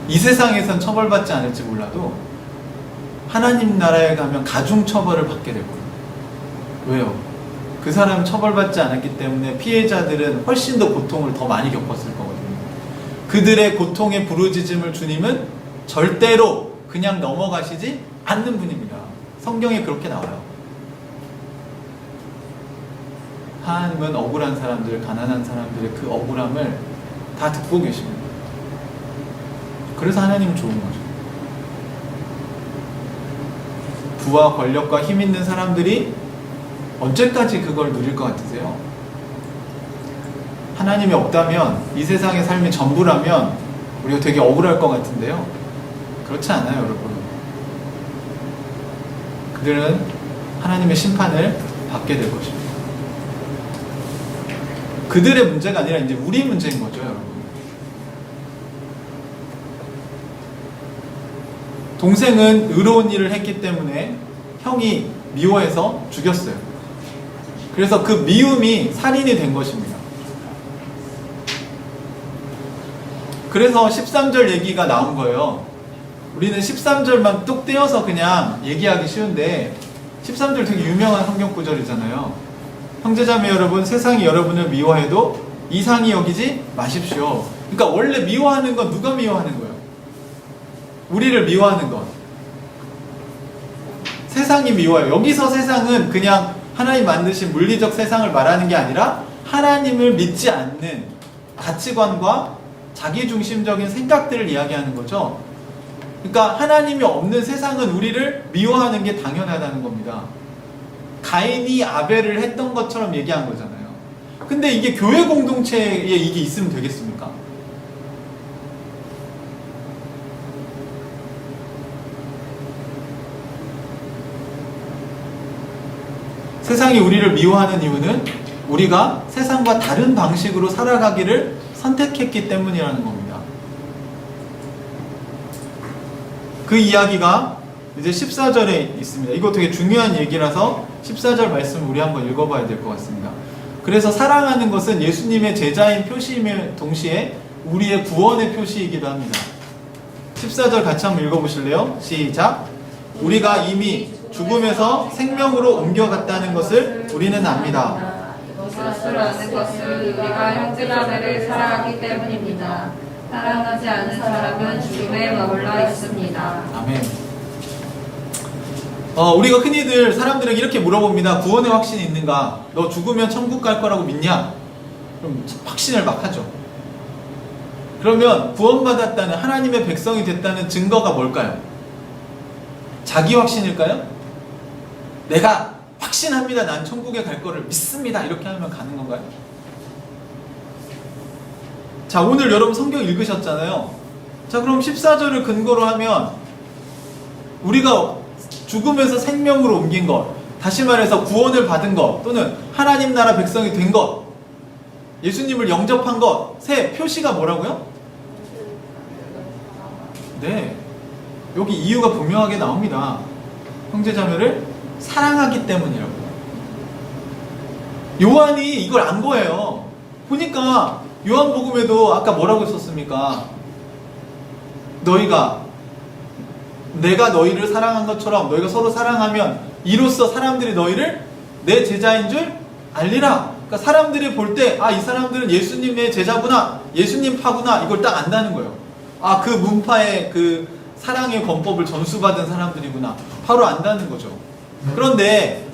이 세상에선 처벌받지 않을지 몰라도 하나님 나라에 가면 가중 처벌을 받게 될 거예요. 왜요? 그 사람 처벌받지 않았기 때문에 피해자들은 훨씬 더 고통을 더 많이 겪었을 거거든요. 그들의 고통의 부르짖음을 주님은 절대로 그냥 넘어가시지 않는 분입니다. 성경에 그렇게 나와요. 하나님은 억울한 사람들, 가난한 사람들의 그 억울함을 다 듣고 계십니다. 그래서 하나님은 좋은 거죠. 부와 권력과 힘 있는 사람들이 언제까지 그걸 누릴 것 같으세요? 하나님이 없다면, 이 세상의 삶이 전부라면 우리가 되게 억울할 것 같은데요. 그렇지 않아요, 여러분. 그들은 하나님의 심판을 받게 될 것입니다. 그들의 문제가 아니라 이제 우리 문제인 거죠, 여러분. 동생은 의로운 일을 했기 때문에 형이 미워해서 죽였어요. 그래서 그 미움이 살인이 된 것입니다. 그래서 13절 얘기가 나온 거예요. 우리는 13절만 뚝 떼어서 그냥 얘기하기 쉬운데 13절 되게 유명한 성경 구절이잖아요. 형제자매 여러분, 세상이 여러분을 미워해도 이상히 여기지 마십시오. 그러니까 원래 미워하는 건 누가 미워하는 거예요? 우리를 미워하는 것. 세상이 미워요. 여기서 세상은 그냥 하나님 만드신 물리적 세상을 말하는 게 아니라 하나님을 믿지 않는 가치관과 자기중심적인 생각들을 이야기하는 거죠. 그러니까 하나님이 없는 세상은 우리를 미워하는 게 당연하다는 겁니다. 가인이 아벨을 했던 것처럼 얘기한 거잖아요. 근데 이게 교회 공동체에 이게 있으면 되겠습니까? 세상이 우리를 미워하는 이유는 우리가 세상과 다른 방식으로 살아가기를 선택했기 때문이라는 겁니다. 그 이야기가 이제 14절에 있습니다. 이거 되게 중요한 얘기라서 14절 말씀을 우리 한번 읽어봐야 될 것 같습니다. 그래서 사랑하는 것은 예수님의 제자인 표시임에 동시에 우리의 구원의 표시이기도 합니다. 14절 같이 한번 읽어보실래요? 시작! 우리가 이미 죽음에서 생명으로 옮겨갔다는 것을 우리는 압니다. 이것을 아는 것은 우리가 형제자매를 사랑하기 때문입니다. 사랑하지 않은 사람은 죽음에 머물러 있습니다. 아멘. 우리가 흔히들 사람들에게 이렇게 물어봅니다. 구원의 확신이 있는가? 너 죽으면 천국 갈 거라고 믿냐? 그럼 확신을 막 하죠. 그러면 구원받았다는, 하나님의 백성이 됐다는 증거가 뭘까요? 자기 확신일까요? 내가 확신합니다. 난 천국에 갈 거를 믿습니다. 이렇게 하면 가는 건가요? 자, 오늘 여러분 성경 읽으셨잖아요. 자, 그럼 14절을 근거로 하면 우리가 죽음에서 생명으로 옮긴 것, 다시 말해서 구원을 받은 것, 또는 하나님 나라 백성이 된 것, 예수님을 영접한 것의 표시가 뭐라고요? 네, 여기 이유가 분명하게 나옵니다. 형제자매를 사랑하기 때문이라고요. 요한이 이걸 안 거예요. 보니까 요한복음에도 아까 뭐라고 썼습니까? 내가 너희를 사랑한 것처럼 너희가 서로 사랑하면 이로써 사람들이 너희를 내 제자인 줄 알리라. 그러니까 사람들이 볼 때 이 사람들은 예수님의 제자구나, 예수님 파구나, 이걸 딱 안다는 거예요. 그 문파의 그 사랑의 권법을 전수받은 사람들이구나, 바로 안다는 거죠. 그런데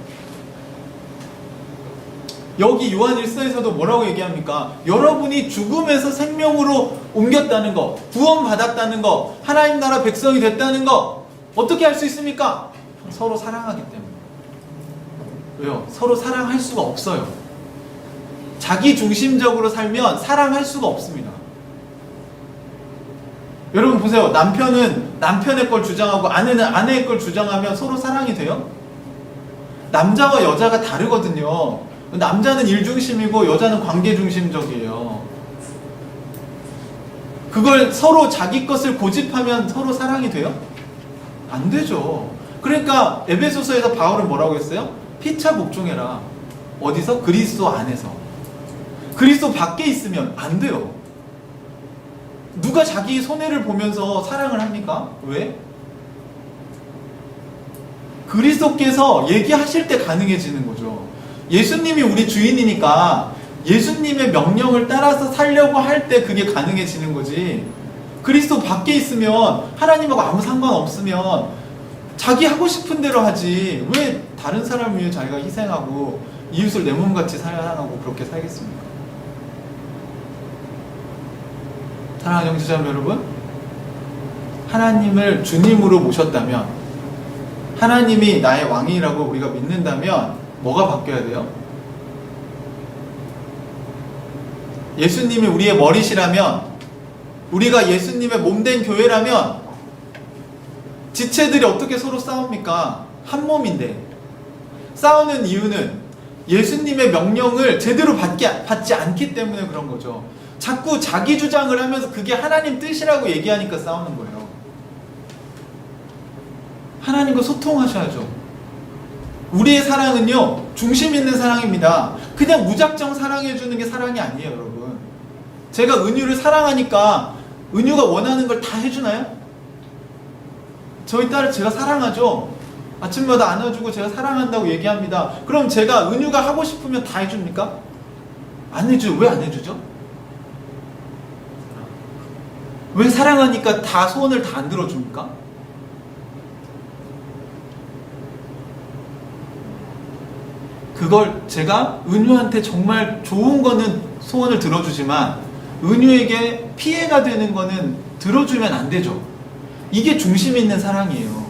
여기 요한일서에서도 뭐라고 얘기합니까? 여러분이 죽음에서 생명으로 옮겼다는 거, 구원받았다는 거, 하나님 나라 백성이 됐다는 거 어떻게 할 수 있습니까? 서로 사랑하기 때문에. 왜요? 서로 사랑할 수가 없어요. 자기 중심적으로 살면 사랑할 수가 없습니다. 여러분 보세요. 남편은 남편의 걸 주장하고 아내는 아내의 걸 주장하면 서로 사랑이 돼요? 남자와 여자가 다르거든요. 남자는 일중심이고 여자는 관계중심적이에요. 그걸 서로 자기 것을 고집하면 서로 사랑이 돼요? 안 되죠. 그러니까 에베소서에서 바울은 뭐라고 했어요? 피차 복종해라. 어디서? 그리스도 안에서. 그리스도 밖에 있으면 안 돼요. 누가 자기 손해를 보면서 사랑을 합니까? 왜? 그리스도께서 얘기하실 때 가능해지는 거죠. 예수님이 우리 주인이니까 예수님의 명령을 따라서 살려고 할 때 그게 가능해지는 거지. 그리스도 밖에 있으면 하나님하고 아무 상관없으면 자기 하고 싶은 대로 하지 왜 다른 사람을 위해 자기가 희생하고 이웃을 내 몸같이 사랑하고 그렇게 살겠습니까? 사랑하는 형제자매 여러분, 하나님을 주님으로 모셨다면, 하나님이 나의 왕이라고 우리가 믿는다면 뭐가 바뀌어야 돼요? 예수님이 우리의 머리시라면, 우리가 예수님의 몸된 교회라면 지체들이 어떻게 서로 싸웁니까? 한 몸인데. 싸우는 이유는 예수님의 명령을 제대로 받지 않기 때문에 그런 거죠. 자꾸 자기 주장을 하면서 그게 하나님 뜻이라고 얘기하니까 싸우는 거예요. 하나님과 소통하셔야죠. 우리의 사랑은요, 중심 있는 사랑입니다. 그냥 무작정 사랑해주는 게 사랑이 아니에요, 여러분. 제가 은유를 사랑하니까 은유가 원하는 걸 다 해주나요? 저희 딸을 제가 사랑하죠? 아침마다 안아주고 제가 사랑한다고 얘기합니다. 그럼 제가 은유가 하고 싶으면 다 해줍니까? 안 해주죠. 왜 안 해주죠? 왜 사랑하니까 다 소원을 다 안 들어줍니까? 그걸 제가 은유한테 정말 좋은 거는 소원을 들어주지만 은유에게 피해가 되는 거는 들어주면 안 되죠. 이게 중심 있는 사랑이에요.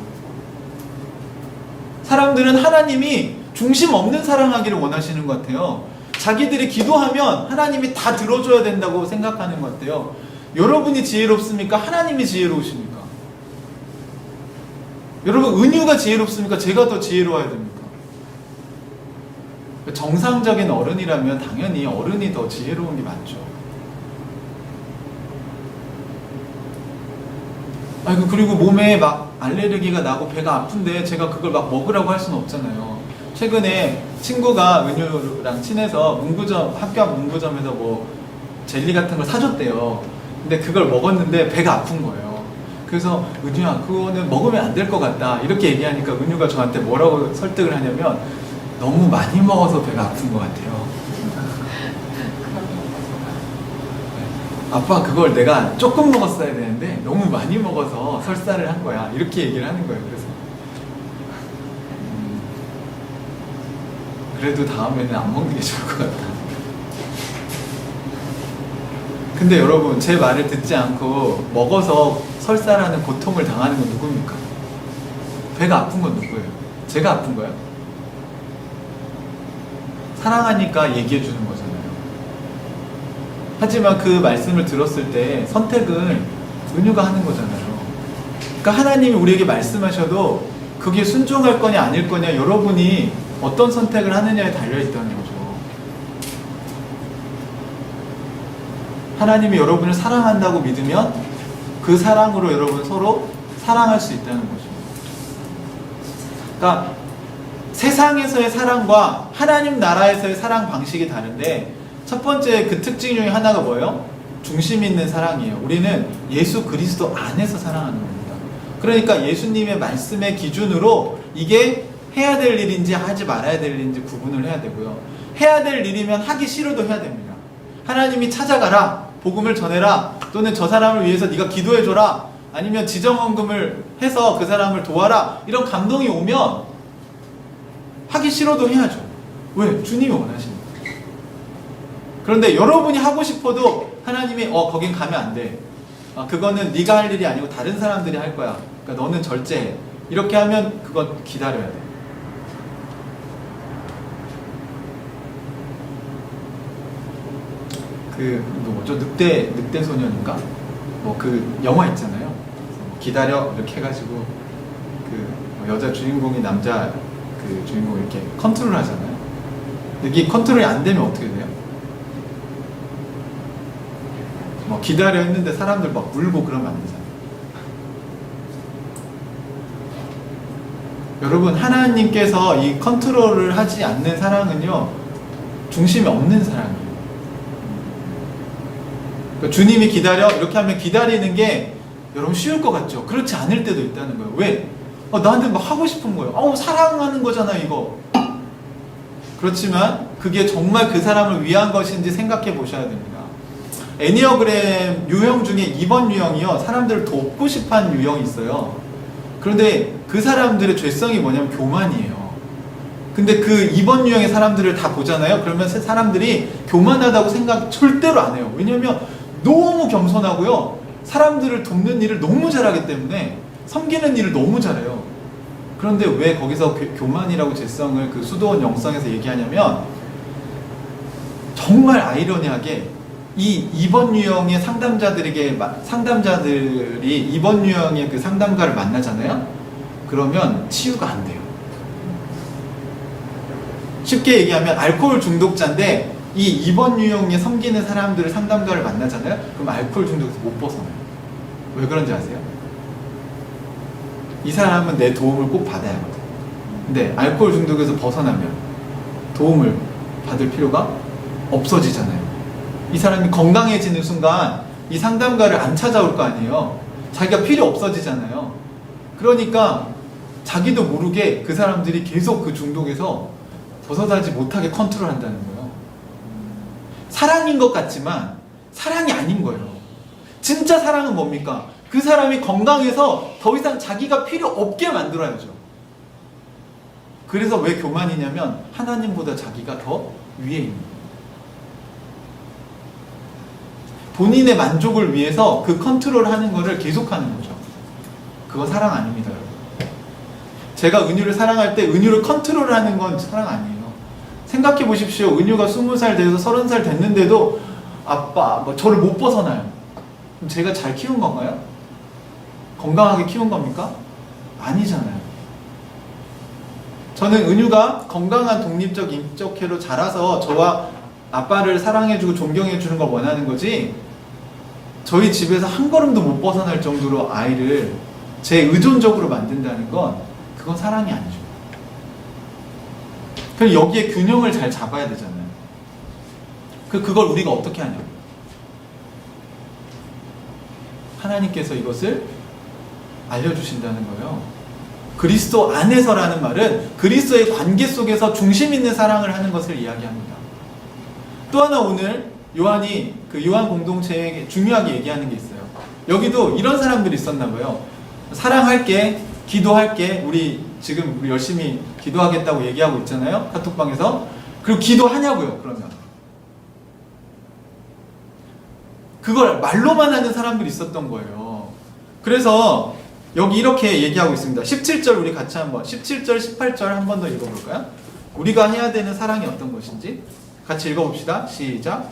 사람들은 하나님이 중심 없는 사랑하기를 원하시는 것 같아요. 자기들이 기도하면 하나님이 다 들어줘야 된다고 생각하는 것 같아요. 여러분이 지혜롭습니까? 하나님이 지혜로우십니까? 여러분 은유가 지혜롭습니까? 제가 더 지혜로워야 됩니까? 정상적인 어른이라면 당연히 어른이 더 지혜로운 게 맞죠. 아이고, 그리고 몸에 막 알레르기가 나고 배가 아픈데 제가 그걸 막 먹으라고 할 수는 없잖아요. 최근에 친구가 은유랑 친해서 학교 앞 문구점에서 뭐 젤리 같은 걸 사줬대요. 근데 그걸 먹었는데 배가 아픈 거예요. 그래서 은유야, 그거는 먹으면 안 될 것 같다 이렇게 얘기하니까 은유가 저한테 뭐라고 설득을 하냐면 너무 많이 먹어서 배가 아픈 것 같아요. 아빠, 그걸 내가 조금 먹었어야 되는데 너무 많이 먹어서 설사를 한 거야 이렇게 얘기를 하는 거예요. 그래서 그래도 다음에는 안 먹는 게 좋을 것 같다. 근데 여러분, 제 말을 듣지 않고 먹어서 설사라는 고통을 당하는 건 누굽니까? 배가 아픈 건 누구예요? 제가 아픈 거예요? 사랑하니까 얘기해 주는 거잖아요. 하지만 그 말씀을 들었을 때 선택은 은유가 하는 거잖아요. 그러니까 하나님이 우리에게 말씀하셔도 그게 순종할 거냐 아닐 거냐 여러분이 어떤 선택을 하느냐에 달려있다는 거죠. 하나님이 여러분을 사랑한다고 믿으면 그 사랑으로 여러분 서로 사랑할 수 있다는 거죠. 그러니까 세상에서의 사랑과 하나님 나라에서의 사랑 방식이 다른데 첫 번째 그 특징 중에 하나가 뭐예요? 중심 있는 사랑이에요. 우리는 예수 그리스도 안에서 사랑하는 겁니다. 그러니까 예수님의 말씀의 기준으로 이게 해야 될 일인지 하지 말아야 될 일인지 구분을 해야 되고요. 해야 될 일이면 하기 싫어도 해야 됩니다. 하나님이 찾아가라, 복음을 전해라, 또는 저 사람을 위해서 네가 기도해줘라, 아니면 지정헌금을 해서 그 사람을 도와라, 이런 감동이 오면 하기 싫어도 해야죠. 왜? 주님이 원하십니다. 그런데 여러분이 하고 싶어도 하나님이 거긴 가면 안 돼. 그거는 네가 할 일이 아니고 다른 사람들이 할 거야. 그러니까 너는 절제해. 이렇게 하면 그건 기다려야 돼. 뭐죠? 늑대 소년인가? 뭐 그 영화 있잖아요. 뭐 기다려 이렇게 해가지고 여자 주인공이 남자 그 주인공 이렇게 컨트롤 하잖아요. 근데 이게 컨트롤이 안 되면 어떻게 돼요? 뭐 기다려 했는데 사람들 막 물고 그러면 안 되잖아요. 여러분, 하나님께서 이 컨트롤을 하지 않는 사랑은요, 중심이 없는 사랑이에요. 그러니까 주님이 기다려 이렇게 하면 기다리는 게 여러분 쉬울 것 같죠? 그렇지 않을 때도 있다는 거예요. 왜? 나한테 막 하고 싶은 거예요. 사랑하는 거잖아 이거. 그렇지만 그게 정말 그 사람을 위한 것인지 생각해 보셔야 됩니다. 애니어그램 유형 중에 2번 유형이요, 사람들을 돕고 싶어하는 유형이 있어요. 그런데 그 사람들의 죄성이 뭐냐면 교만이에요. 근데 그 2번 유형의 사람들을 다 보잖아요. 그러면 사람들이 교만하다고 생각 절대로 안 해요. 왜냐면 너무 겸손하고요, 사람들을 돕는 일을 너무 잘하기 때문에 섬기는 일을 너무 잘해요. 그런데 왜 거기서 교만이라고 죄성을 그 수도원 영성에서 얘기하냐면, 정말 아이러니하게 이 2번 유형의 상담자들이 2번 유형의 그 상담가를 만나잖아요. 그러면 치유가 안 돼요. 쉽게 얘기하면 알코올 중독자인데 이 2번 유형에 섬기는 사람들을 상담가를 만나잖아요. 그럼 알코올 중독에서 못 벗어나요. 왜 그런지 아세요? 이 사람은 내 도움을 꼭 받아야 하거든. 근데 알코올 중독에서 벗어나면 도움을 받을 필요가 없어지잖아요. 이 사람이 건강해지는 순간 이 상담가를 안 찾아올 거 아니에요. 자기가 필요 없어지잖아요. 그러니까 자기도 모르게 그 사람들이 계속 그 중독에서 벗어나지 못하게 컨트롤한다는 거예요. 사랑인 것 같지만 사랑이 아닌 거예요. 진짜 사랑은 뭡니까? 그 사람이 건강해서 더 이상 자기가 필요 없게 만들어야죠. 그래서 왜 교만이냐면 하나님보다 자기가 더 위에 있는 거예요. 본인의 만족을 위해서 그 컨트롤하는 거를 계속하는 거죠. 그건 사랑 아닙니다, 여러분. 제가 은유를 사랑할 때 은유를 컨트롤하는 건 사랑 아니에요. 생각해 보십시오. 은유가 20살 돼서 30살 됐는데도 아빠 저를 못 벗어나요. 그럼 제가 잘 키운 건가요? 건강하게 키운 겁니까? 아니잖아요. 저는 은유가 건강한 독립적 인격체로 자라서 저와 아빠를 사랑해주고 존경해주는 걸 원하는 거지, 저희 집에서 한 걸음도 못 벗어날 정도로 아이를 제 의존적으로 만든다는 건 그건 사랑이 아니죠. 그럼 여기에 균형을 잘 잡아야 되잖아요. 그걸 우리가 어떻게 하냐? 하나님께서 이것을 알려주신다는 거예요. 그리스도 안에서라는 말은 그리스도의 관계 속에서 중심 있는 사랑을 하는 것을 이야기합니다. 또 하나 오늘 요한이 그 요한 공동체에 중요하게 얘기하는 게 있어요. 여기도 이런 사람들이 있었나 봐요. 사랑할게, 기도할게, 우리 열심히 기도하겠다고 얘기하고 있잖아요, 카톡방에서. 그리고 기도하냐고요, 그러면. 그걸 말로만 하는 사람들이 있었던 거예요. 그래서 여기 이렇게 얘기하고 있습니다. 17절 우리 같이 한번, 17절, 18절 한 번 더 읽어볼까요? 우리가 해야 되는 사랑이 어떤 것인지 같이 읽어봅시다. 시작.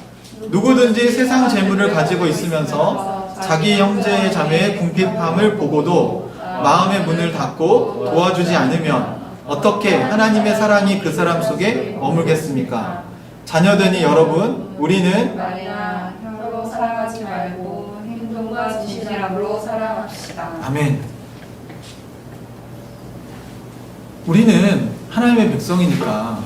누구든지 세상 재물을 가지고 있으면서 자기 형제 자매의 궁핍함을 보고도 마음의 문을 닫고 도와주지 않으면 어떻게 하나님의 사랑이 그 사람 속에 머물겠습니까? 자녀되니 여러분, 우리는 말이나 혀로 사랑하지 말고 행동과 진실함으로 사랑합시다. 아멘. 우리는 하나님의 백성이니까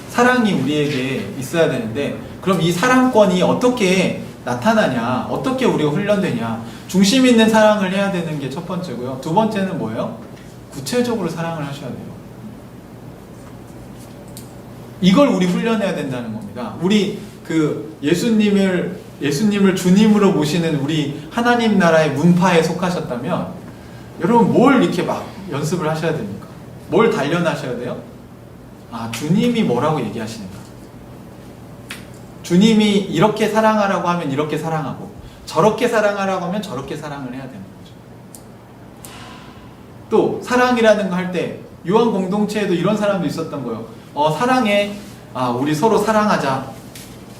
사랑이 우리에게 있어야 되는데, 그럼 이 사랑권이 어떻게 나타나냐, 어떻게 우리가 훈련되냐, 중심 있는 사랑을 해야 되는 게 첫 번째고요. 두 번째는 뭐예요? 구체적으로 사랑을 하셔야 돼요. 이걸 우리 훈련해야 된다는 겁니다. 우리 예수님을 주님으로 모시는 우리 하나님 나라의 문파에 속하셨다면 여러분 뭘 이렇게 막 연습을 하셔야 됩니까? 뭘 단련하셔야 돼요? 주님이 뭐라고 얘기하시는가? 주님이 이렇게 사랑하라고 하면 이렇게 사랑하고 저렇게 사랑하라고 하면 저렇게 사랑을 해야 되는 거죠. 또 사랑이라는 거 할 때 요한 공동체에도 이런 사람도 있었던 거예요. 사랑해. 우리 서로 사랑하자.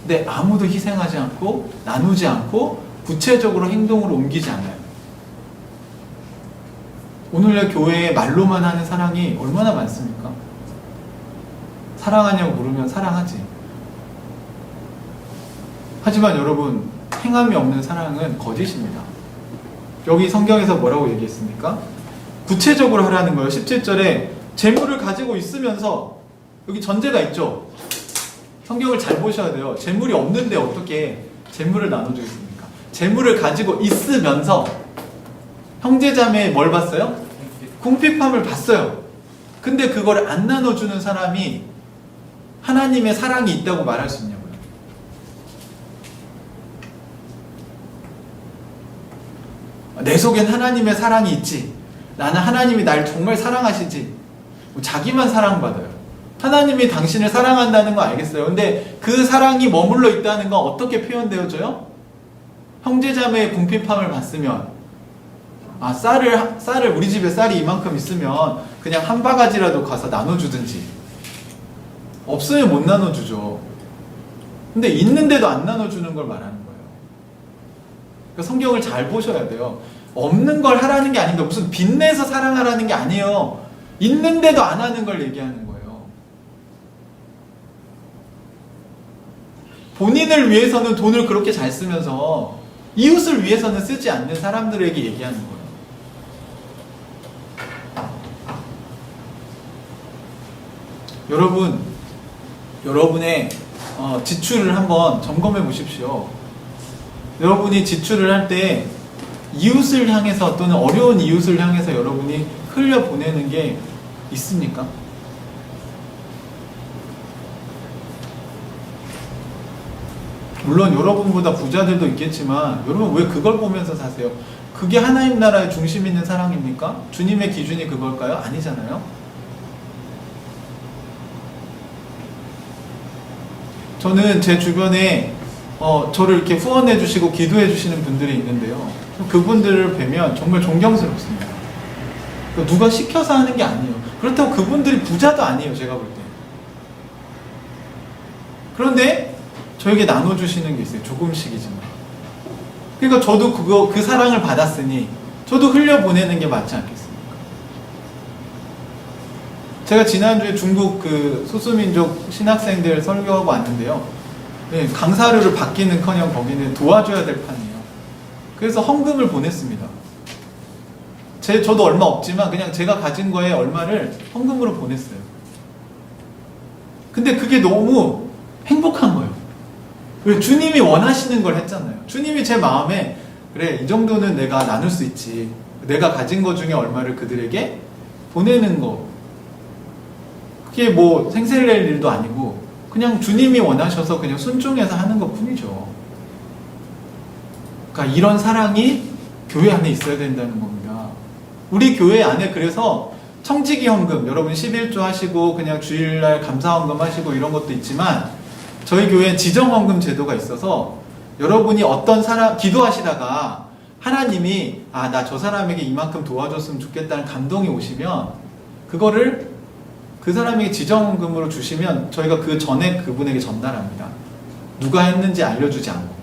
근데 아무도 희생하지 않고 나누지 않고 구체적으로 행동으로 옮기지 않아요. 오늘날 교회에 말로만 하는 사랑이 얼마나 많습니까? 사랑하냐고 물으면 사랑하지. 하지만 여러분, 행함이 없는 사랑은 거짓입니다. 여기 성경에서 뭐라고 얘기했습니까? 구체적으로 하라는 거예요. 17절에 재물을 가지고 있으면서, 여기 전제가 있죠. 성경을 잘 보셔야 돼요. 재물이 없는데 어떻게 재물을 나눠주겠습니까? 재물을 가지고 있으면서 형제자매에 뭘 봤어요? 궁핍함을 봤어요. 근데 그걸 안 나눠주는 사람이 하나님의 사랑이 있다고 말할 수 있냐고요. 내 속엔 하나님의 사랑이 있지. 나는 하나님이 날 정말 사랑하시지. 자기만 사랑받아요. 하나님이 당신을 사랑한다는 거 알겠어요. 근데 그 사랑이 머물러 있다는 건 어떻게 표현되어져요? 형제자매의 궁핍함을 봤으면, 쌀을 우리 집에 쌀이 이만큼 있으면 그냥 한 바가지라도 가서 나눠주든지. 없으면 못 나눠주죠. 근데 있는데도 안 나눠주는 걸 말하는 거예요. 그러니까 성경을 잘 보셔야 돼요. 없는 걸 하라는 게 아닌데 무슨 빚내서 사랑하라는 게 아니에요. 있는데도 안 하는 걸 얘기하는 거예요. 본인을 위해서는 돈을 그렇게 잘 쓰면서 이웃을 위해서는 쓰지 않는 사람들에게 얘기하는 거예요. 여러분의 지출을 한번 점검해 보십시오. 여러분이 지출을 할 때 이웃을 향해서 또는 어려운 이웃을 향해서 여러분이 흘려보내는 게 있습니까? 물론 여러분보다 부자들도 있겠지만 여러분 왜 그걸 보면서 사세요? 그게 하나님 나라의 중심 있는 사랑입니까? 주님의 기준이 그걸까요? 아니잖아요. 저는 제 주변에 저를 이렇게 후원해 주시고 기도해 주시는 분들이 있는데요. 그분들을 뵈면 정말 존경스럽습니다. 누가 시켜서 하는 게 아니에요. 그렇다고 그분들이 부자도 아니에요, 제가 볼 때. 그런데 저에게 나눠주시는 게 있어요. 조금씩이지만. 그러니까 저도 그 사랑을 받았으니 저도 흘려보내는 게 맞지 않겠습니까? 제가 지난주에 중국 그 소수민족 신학생들 설교하고 왔는데요. 네, 강사료를 받기는커녕 거기는 도와줘야 될 판이에요. 그래서 헌금을 보냈습니다. 저도 얼마 없지만 그냥 제가 가진 거에 얼마를 헌금으로 보냈어요. 근데 그게 너무 행복한 거예요. 왜? 주님이 원하시는 걸 했잖아요. 주님이 제 마음에 그래, 이 정도는 내가 나눌 수 있지. 내가 가진 거 중에 얼마를 그들에게 보내는 거. 그게 뭐 생색낼 일도 아니고 그냥 주님이 원하셔서 그냥 순종해서 하는 것 뿐이죠. 그러니까 이런 사랑이 교회 안에 있어야 된다는 겁니다. 우리 교회 안에 그래서 청지기 헌금, 여러분 11조 하시고 그냥 주일날 감사 헌금 하시고 이런 것도 있지만 저희 교회에 지정 헌금 제도가 있어서 여러분이 어떤 사람 기도하시다가 하나님이 나 저 사람에게 이만큼 도와줬으면 좋겠다는 감동이 오시면 그거를 그 사람에게 지정헌금으로 주시면 저희가 그 전에 그분에게 전달합니다. 누가 했는지 알려주지 않고.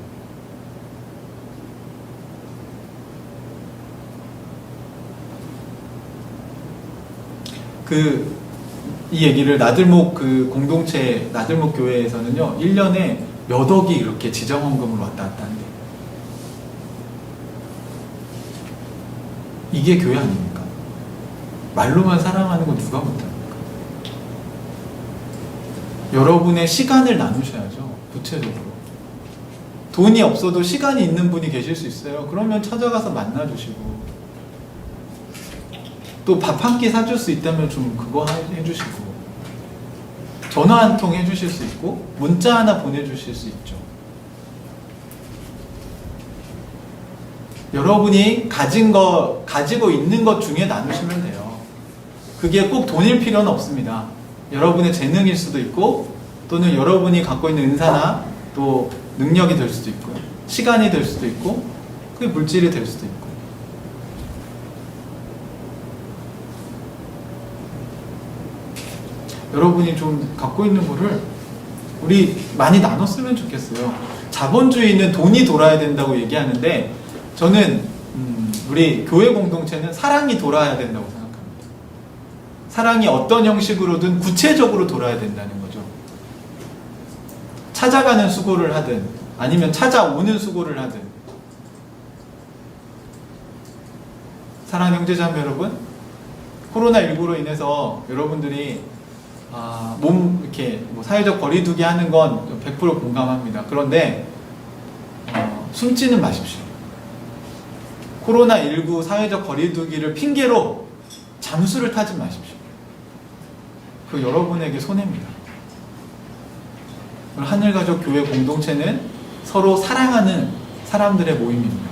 이 얘기를 나들목 그 공동체, 나들목 교회에서는요, 1년에 몇 억이 이렇게 지정헌금으로 왔다 갔다 한대요. 이게 교회 아닙니까? 말로만 사랑하는 거 누가 못합니까? 여러분의 시간을 나누셔야죠. 구체적으로. 돈이 없어도 시간이 있는 분이 계실 수 있어요. 그러면 찾아가서 만나주시고 또 밥 한 끼 사줄 수 있다면 좀 그거 해주시고 전화 한 통 해주실 수 있고 문자 하나 보내주실 수 있죠. 여러분이 가지고 있는 것 중에 나누시면 돼요. 그게 꼭 돈일 필요는 없습니다. 여러분의 재능일 수도 있고 또는 여러분이 갖고 있는 은사나 또 능력이 될 수도 있고요. 시간이 될 수도 있고, 그게 물질이 될 수도 있고. 여러분이 좀 갖고 있는 거를 우리 많이 나눴으면 좋겠어요. 자본주의는 돈이 돌아야 된다고 얘기하는데, 저는 우리 교회 공동체는 사랑이 돌아야 된다고 생각합니다. 사랑이 어떤 형식으로든 구체적으로 돌아야 된다는 거죠. 찾아가는 수고를 하든 아니면 찾아오는 수고를 하든. 사랑하는 형제자매 여러분, 코로나19로 인해서 여러분들이 몸 이렇게 뭐 사회적 거리두기 하는 건 100% 공감합니다. 그런데 숨지는 마십시오. 코로나19 사회적 거리두기를 핑계로 잠수를 타지 마십시오. 그 여러분에게 손해입니다. 하늘가족 교회 공동체는 서로 사랑하는 사람들의 모임입니다.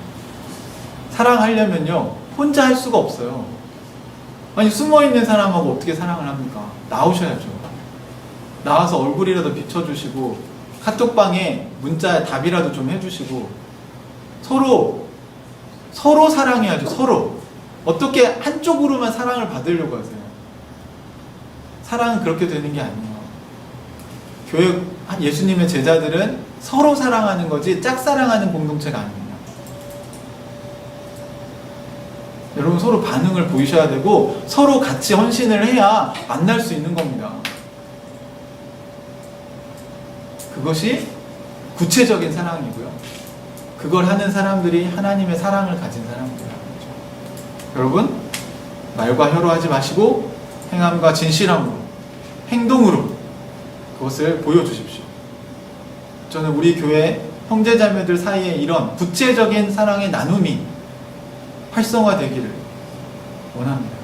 사랑하려면요, 혼자 할 수가 없어요. 아니, 숨어있는 사람하고 어떻게 사랑을 합니까? 나오셔야죠. 나와서 얼굴이라도 비춰주시고, 카톡방에 문자 답이라도 좀 해주시고, 서로 사랑해야죠. 서로. 어떻게 한쪽으로만 사랑을 받으려고 하세요? 사랑은 그렇게 되는 게 아니에요. 교회 예수님의 제자들은 서로 사랑하는 거지 짝사랑하는 공동체가 아닙니다. 여러분, 서로 반응을 보이셔야 되고 서로 같이 헌신을 해야 만날 수 있는 겁니다. 그것이 구체적인 사랑이고요. 그걸 하는 사람들이 하나님의 사랑을 가진 사람들이라는 거죠. 여러분, 말과 혀로 하지 마시고 행함과 진실함으로, 행동으로 그것을 보여주십시오. 저는 우리 교회 형제자매들 사이에 이런 구체적인 사랑의 나눔이 활성화되기를 원합니다.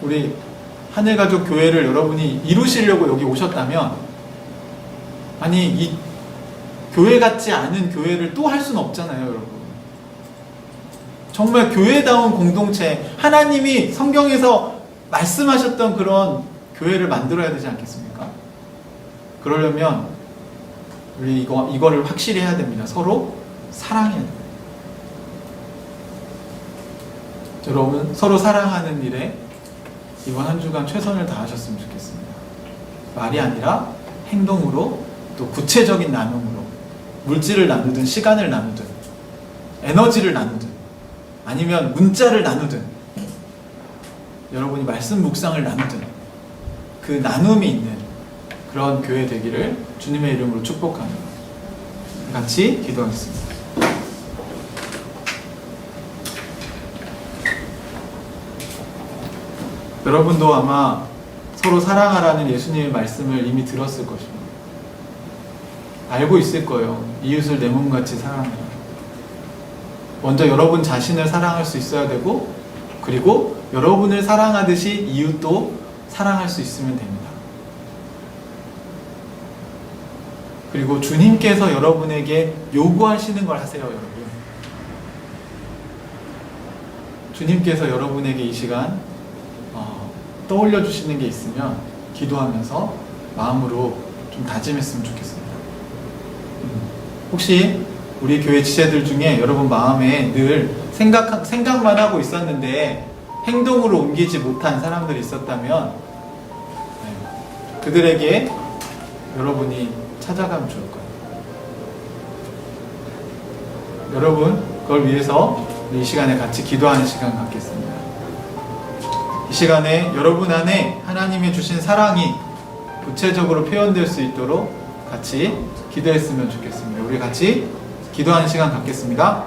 우리 하늘가족 교회를 여러분이 이루시려고 여기 오셨다면, 아니, 이 교회 같지 않은 교회를 또 할 수는 없잖아요, 여러분. 정말 교회다운 공동체, 하나님이 성경에서 말씀하셨던 그런 교회를 만들어야 되지 않겠습니까? 그러려면 우리 이거를 확실히 해야 됩니다. 서로 사랑해야 됩니다. 여러분, 서로 사랑하는 일에 이번 한 주간 최선을 다하셨으면 좋겠습니다. 말이 아니라 행동으로, 또 구체적인 나눔으로, 물질을 나누든 시간을 나누든 에너지를 나누든 아니면 문자를 나누든 여러분이 말씀 묵상을 나누든 그 나눔이 있는 그런 교회 되기를 주님의 이름으로 축복합니다. 같이 기도하겠습니다. 여러분도 아마 서로 사랑하라는 예수님의 말씀을 이미 들었을 것입니다. 알고 있을 거예요. 이웃을 내 몸같이 사랑하라. 먼저 여러분 자신을 사랑할 수 있어야 되고, 그리고 여러분을 사랑하듯이 이웃도 사랑할 수 있으면 됩니다. 그리고 주님께서 여러분에게 요구하시는 걸 하세요, 여러분. 주님께서 여러분에게 이 시간 떠올려 주시는 게 있으면 기도하면서 마음으로 좀 다짐했으면 좋겠습니다. 혹시 우리 교회 지체들 중에 여러분 마음에 늘 생각만 하고 있었는데 행동으로 옮기지 못한 사람들이 있었다면 그들에게 여러분이 찾아가면 좋을 거예요. 여러분, 그걸 위해서 이 시간에 같이 기도하는 시간 갖겠습니다. 이 시간에 여러분 안에 하나님이 주신 사랑이 구체적으로 표현될 수 있도록 같이 기도했으면 좋겠습니다. 우리 같이 기도하는 시간 갖겠습니다.